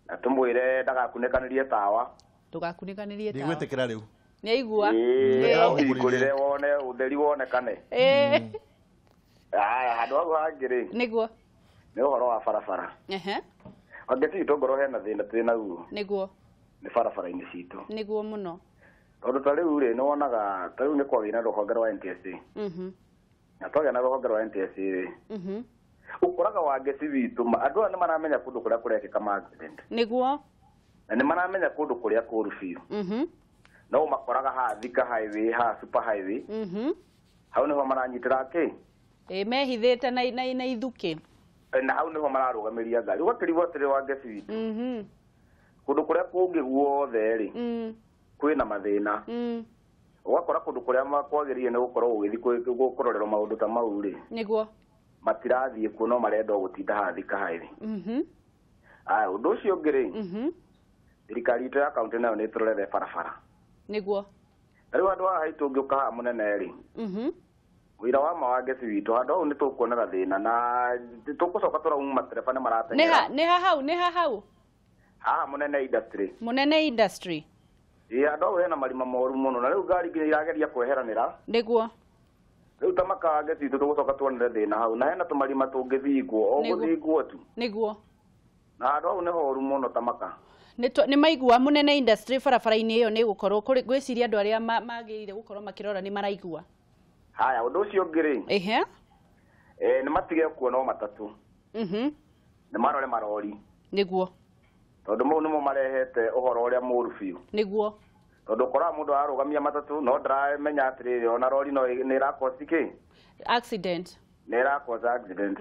Speaker 7: Na tũmwĩre ndagakunĩkanĩrie tawa.
Speaker 1: Ndũgakunĩkanĩrie tawa.
Speaker 2: Ndigwĩtĩkĩra rĩu.
Speaker 1: Nĩaigua.
Speaker 7: Ũhingũrĩre wone ũtheri wonekane. Handũ hau hangĩ rĩ.
Speaker 1: Nĩguo.
Speaker 7: Nĩ ũhoro wa barabara. Angĩti itũ ngoro hena thĩna twĩna guo.
Speaker 1: Nĩguo.
Speaker 7: nĩ barabara-inĩ citũ
Speaker 1: niguo muno
Speaker 7: tondũ ta rĩu rĩ nĩ wonaga ta rĩu nĩ kwagĩa na rũhonge rwa NTSA na twagĩa na rũhonge rwa NTSA rĩ ũkoraga wangeci witũ andũ aya nĩ maramenya kũndũ kũrĩa kũrekĩka accident
Speaker 1: niguo
Speaker 7: na nĩ maramenya kũndũ kũrĩa kũũru biũ no makoraga ha Thika highway ha super highway hau nĩho maranyitĩra kĩ
Speaker 1: mehithĩte na ithuki
Speaker 7: na hau nĩho mararũgamĩria ngari ũgakĩrigwo atĩrĩ wangeci witũ kũndũ kũrĩa kũngĩ guothe rĩ kwĩna mathĩna ũgakora kũndũ kũrĩa kwagĩrĩire nĩ gũkorwo ũgĩthiĩ kũrorerwo maũndũ ta mau rĩ
Speaker 1: niguo
Speaker 7: matirathiĩ kuo no marenda gũtinda ha Thika highway ũndũ ũcio ũngĩ rĩ thirikari itũ ya kaũntĩ nayo nĩ ĩtũrorere barabara
Speaker 1: niguo
Speaker 7: rĩu andũ aya haitũ ũngĩũka haha mũnene rĩ wĩra wa mawangeci witũ handũ hau nĩ tũkuona thĩna na tũgũcoka tũrauma matereba nĩ marateng'era
Speaker 1: nĩ ha hau
Speaker 7: haha mũnene
Speaker 1: industry
Speaker 7: andũ hau hena marima moru mũno na rĩu ngari nginya irageria kweheranĩra
Speaker 1: niguo
Speaker 7: rĩu ta makawangeci witũ tũgũcoka tuonere thĩna hau na hena tũmarima tũngĩthingwo o gũthingwo tu
Speaker 1: niguo
Speaker 7: na handũ hau nĩ horu mũno ta maka
Speaker 1: nĩ maigua mũnene industry barabara-inĩ ĩyo nĩ gũkorwo gwĩciria andũ arĩa magĩrĩire gũkorwo makĩrora nĩ maraigua
Speaker 7: haya ũndũ ũcio ũngĩ rĩ nĩ matige kuona o matatũ nĩ marore marori
Speaker 1: niguo
Speaker 7: tondũ mau nĩmo marehete ũhoro ũrĩa mũũru biũ
Speaker 1: niguo
Speaker 7: tondũ ũkoraga mũndũ ararũgamia matatũ no ndaramenya atĩrĩrĩ ona rori no nĩ ĩrakosi kĩ
Speaker 1: accident
Speaker 7: nĩ ĩrakosi accident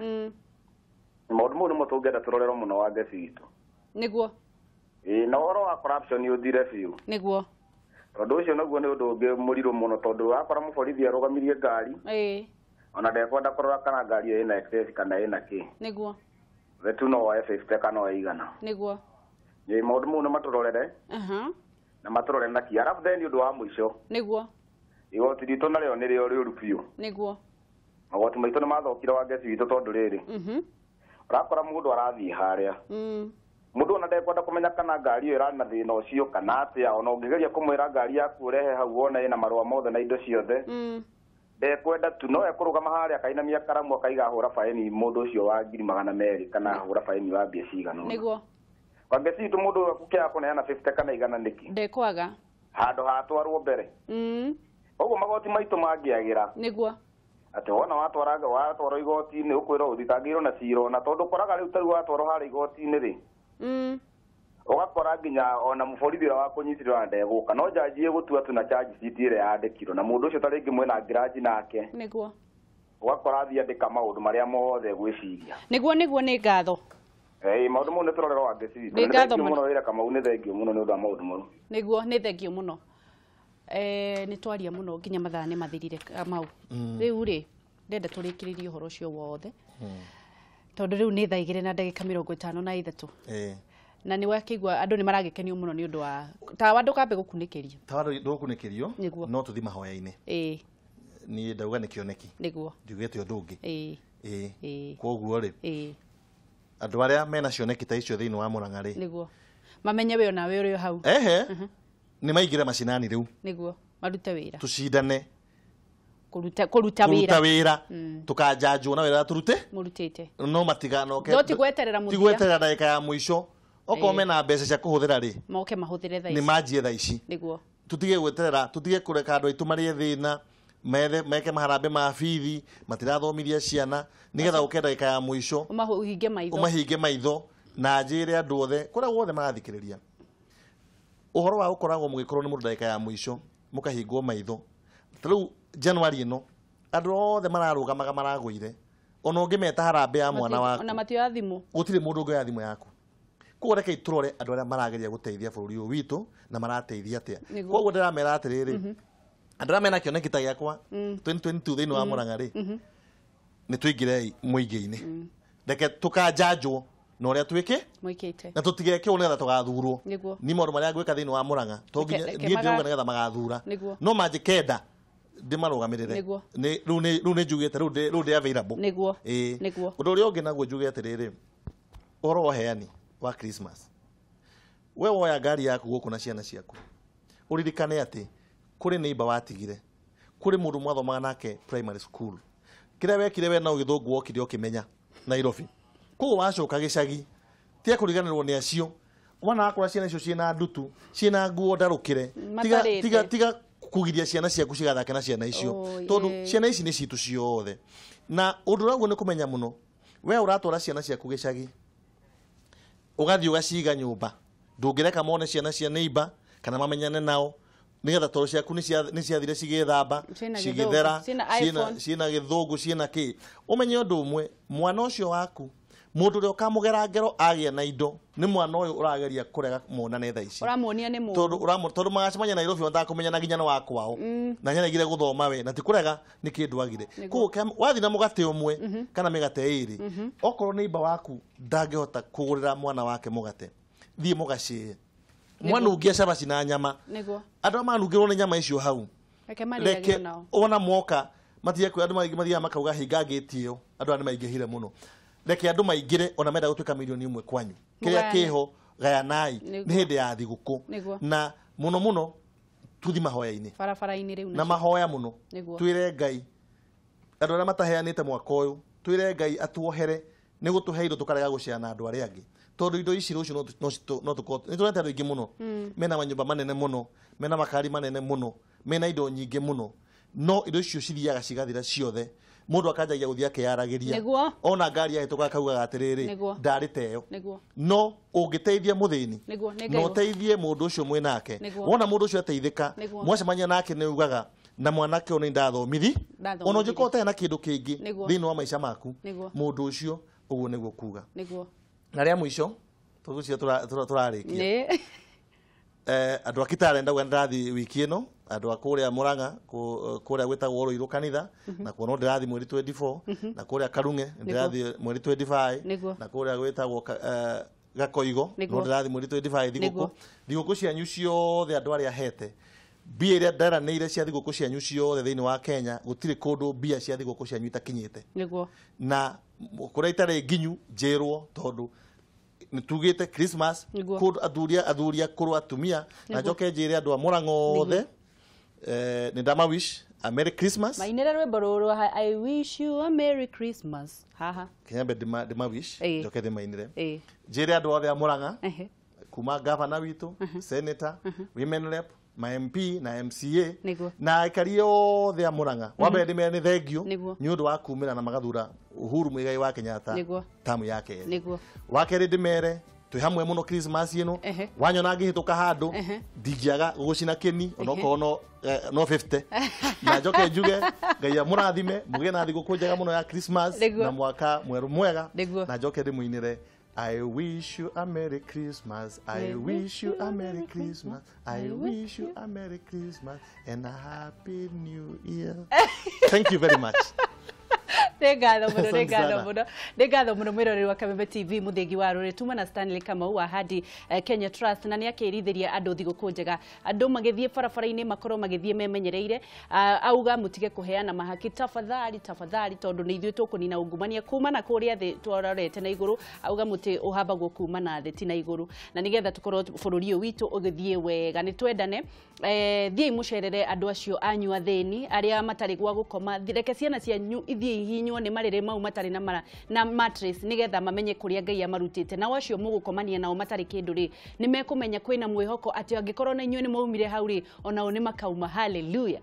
Speaker 7: maũndũ mau nĩmo tũngĩenda tũrorerwo mũno wangeci witũ
Speaker 1: niguo
Speaker 7: na ũhoro wa corruption ũthire biũ
Speaker 1: niguo
Speaker 7: tondũ ũcio naguo nĩ ũndũ ũngĩ mũrirũ mũno tondũ wakora mũborithi arũgamirie ngari ona ndekwenda kũrora kana ngari ĩyo ĩna excess kana ĩna kĩ
Speaker 1: niguo
Speaker 7: wetu no wa 50 kana no igana
Speaker 1: niguo
Speaker 7: maũndũ mau nĩ matũrorere na matũrorere na kĩ arabu then ũndũ wa mũico
Speaker 1: niguo
Speaker 7: igoti ritũ narĩo nĩrĩo rĩũru biũ
Speaker 1: niguo
Speaker 7: magoti maitũ nĩ mathokire wangeci witũ tondũ rĩrĩ ũrakora mũndũ arathiĩ harĩa mũndũ ona ndekwenda kũmenya kana ngari ĩyo ĩrarĩ na thĩna ũcio kana atĩa ona ũngĩgeria kũmwĩra ngari yaku ũrehe hau wona ĩna marũa mothe na indo ciothe ndekwenda tu no ekũrũgama harĩa akainamia karamu akaiga hũra baĩni mũndũ ũcio wa 200 kana hũra baĩni wa mbia cigana
Speaker 1: niguo
Speaker 7: wangeci witũ mũndũ akũkĩa kũneana 50 kana igana nĩkĩ
Speaker 1: ndekwaga
Speaker 7: handũ hatwarwo mbere ũguo magoti maitũ mangĩagĩra
Speaker 1: niguo
Speaker 7: atĩ wona watwarwo igoti-inĩ ũkwĩrwo ũthitangĩirwo na cira ona tondũ ũkoraga rĩu tarĩu watwarwo harĩa igoti-inĩ rĩ ũgakora nginya ona mũborithi ũrĩa wa kũnyitĩrĩra ndegũka no njanji ĩgũtua tu na charge sheet ĩrĩa yandĩkirwo na mũndũ ũcio ta rĩngĩ mwĩna ngiraji nake
Speaker 1: niguo
Speaker 7: ũgakora athiĩ andĩka maũndũ marĩa mothe gwĩciria
Speaker 1: niguo nĩ ngatho
Speaker 7: maũndũ mau nĩ tũrorero wangeci witũ nĩ thengiũ mũno wĩra Kamau nĩ thengiũ mũno nĩ ũndũ wa maũndũ mau
Speaker 1: niguo nĩ thengiũ mũno nĩ twaria mũno nginya mathaa nĩ mathirire Kamau rĩu rĩ ndenda tũrĩkĩrĩrie ũhoro ũcio wothe tondũ rĩu nĩ thaa 2 na ndagĩka 53 na nĩ wakĩigua andũ nĩ maragĩkenio mũno nĩ ũndũ wa tawa ndũkambe gũkunĩkĩrio
Speaker 2: ndũgũkunĩkĩrio no tũthi mahoya-inĩ niĩ ndauga nĩ kĩoneki
Speaker 1: nĩguo
Speaker 2: njugĩte ũndũ ũngĩ koguo rĩ andũ arĩa mena cioneki ta icio thĩinĩ wa Mũrang'a rĩ
Speaker 1: nĩguo mamenye we ona we ũrĩ hau
Speaker 2: nĩ maingĩre macinani rĩu
Speaker 1: nĩguo marute wĩra
Speaker 2: tũcindane
Speaker 1: kũruta wĩra
Speaker 2: tũkanjanjwo na wĩra turute
Speaker 1: mũrutĩte
Speaker 2: no matiganoke
Speaker 1: no tigweterera mũthia
Speaker 2: tigweterera ndagĩka ya mũico okorwo mena mbeca cia kũhũthĩra rĩ
Speaker 1: moke mahũthĩre thaa
Speaker 2: ici nĩ manjie thaa ici
Speaker 1: nĩguo
Speaker 2: tutige gweterera tutige kũreka andũ aitũ marĩe thĩna meke maharambe ma bithi matirathomithia ciana nĩgetha ũke ndagĩka ya mũico ũmahinge maitho na njĩre andũ othe kũrĩa guothe marathikĩrĩria ũhoro wa gũkoragwo mũgĩkorwo nĩ mũndũ ndagĩka ya mũico mũkahingwo maitho rĩu Januari ĩno andũ othe mararũgamaga maragũire ona ũngĩmeta harambe ya mwana waku
Speaker 1: ona matio ya thimũ
Speaker 2: gũtirĩ mũndũ ũngĩ ya thimũ yaku koguo reke tũrore andũ arĩa marageria gũteithia bũrũri ũyũ witũ na marateithia atĩa koguo ndĩramera atĩrĩrĩ andũ arĩa mena kĩoneki ta gĩakwa 2022 thĩinĩ wa Mũrang'a rĩ nĩ tũingĩre mũingĩ-inĩ reke tũkanjanjwo na ũrĩa twĩke na tũtigeke nĩgetha tũgathurwo nĩ maũndũ marĩa ngwĩka thĩinĩ wa Mũrang'a to niĩ ndĩuga nĩgetha magathura no manjĩkenda ndĩmarũgamĩrĩre rĩu nĩ njugĩte rĩu ndĩ available ũndũ ũrĩa ũngĩ naguo njuge atĩrĩrĩ ũhoro wa ũheani wa Christmas we woya ngari yaku gũkũ na ciana ciaku ũririkane atĩ kũrĩ neighbor watigire kũrĩ mũndũ mwathomaga nake primary school kĩrĩa wekire we na ũgĩthũngũ wokire ũkĩmenya Nairobi koguo wacoka gĩcagi tia kũriganĩrwo nĩ acio wana akora ciana icio ciena ndutu ciena nguo ndarukire tiga kugiria ciana ciaku cigathake na ciana icio tondu ciana ici ni citu ciothe na undu raguo ni kumenya muno we uratwara ciana ciaku gicagi ugathii ugaciga nyumba ndungireka mone ciana cia neighbor kana mamenyane nao nigetha toro ciaku ni ciathire cigithamba cigithera ciena githungu ciena ki umenye undu umwe mwana ucio waku mundu uri ukamugera ngero agia na indo ni mwana uyu urageria kurega monane tha ici
Speaker 1: uramuonia ni mu
Speaker 2: tondu magacemanya na Nairobi wanda kumenya na ginya na wakwao na nyana igire guthoma we na ti kurega ni kindu agire kuko wathi na mugate umwe kana migate iri okorwo ni iba waku ndangihota kugurira mwana wake mugate thie mugacie mwana ungia cabaci na nyama andu amanungirwo ni nyama icio hau reke ona moka matie kwi andu mathia makauga hingangitio andu ani maingihire muno reke andu maingire ona menda gutuika milioni imwe kwanyu kiria kiho gayanai ni hindi ya thiguku na muno tuthi mahoya-ini
Speaker 1: barabara-ini riu
Speaker 2: na mahoya muno twire Ngai andu aria mataheanite mwaka uyu twire Ngai atuohere ni gutuhe indo tukarega guciana andu aria angi tondu indo ici rucio no tuko ni turete andu ingi muno mena manyumba manene muno mena makari manene muno mena indo nyingi muno no indo icio cithiaga cigathira ciothe mundu akanjagia guthia akeyaragiria ona ngari ahituka akauga atiriri ndari teyo no ungiteithia muthini no teithie mundu ucio mwinake wona mundu ucio ateithika mwacemania nake ni ugaga na mwanake ona ndathomithi ona ungiko te na kindu kingi thiini wa maisha maku mundu ucio uguo niguo kuga na ria mwisho tugucio turarikia andu akitare ndauga ndathi wiki ino andu akuria Murang'a kuria gwetagwo Ruiru kanitha na kuona ndirathi mweri 24 na kuria Karung'e ndirathi mweri 25 na kuria gwetagwo Gakoigo no ndirathi mweri 25 thiguku cianyu ciothe andu aria hete bia iria ndaranĩire cia thiguku cianyu ciothe thiini wa Kenya gutire kundu bia cia thiguku cianyu itakinyite na kuria itare nginyu njirwo tondu nitugite Christmas kundu athuria kuru atumia na njoke njire andu a Murang'a othe ni ndama wish a Merry Christmas
Speaker 1: mainire rwimbo ruru I wish you a Merry Christmas haha
Speaker 2: kinyambe ndima wish njoke mainire njire andu othe a Murang'a kuma governor witu senator women rep ma MP na MCA na aikari othe a Murang'a wambe ndime ni thengio ni undu wa kumira na magathura Uhuru Muigai wa Kenyatta tamu yake wakeri ndimere twi hamwe muno Christmas ino wanyona ngihituka handu ndingiaga gucina kini onoko no 50 na njoke njuge Ngai amurathime mugie na thiguku njega muno ya Christmas na mwaka mweru mwega na njoke ndimuinire I wish you a Merry Christmas. I wish you a Merry Christmas. I wish you a Merry Christmas and a Happy New Year. Thank you very much.
Speaker 1: Ngatho muno mwiroreri wa Kameme TV muthengi wa ruri tuma na Stanley Kamau wa Ahadi Kenya Trust na ni akirithiria andu thiguku njega andu magithie barabara-ini makorwo magithie memenyereire auga mutige kuheana mahaki tafadhali tondu ni ithuĩ tukunina ungumania kuma na kuria thi twarorete na iguru auga muti uhabagwo kuma na thi tina iguru na nigetha tukorwo bururi uyu witu ugithie wega ni twendane thie mucerere andu acio anyu athini aria matari gwa gukoma reke ciana cianyu ithie hinywo ni marire mau matari na mattress nigetha mamenye kuria Ngai amarutite na wacio mugukomania nao matari kindu ri ni mekumenya kwina mwihoko ati angikorwo na inyuĩ ni maumire hau ri ona o ni makauma hallelujah.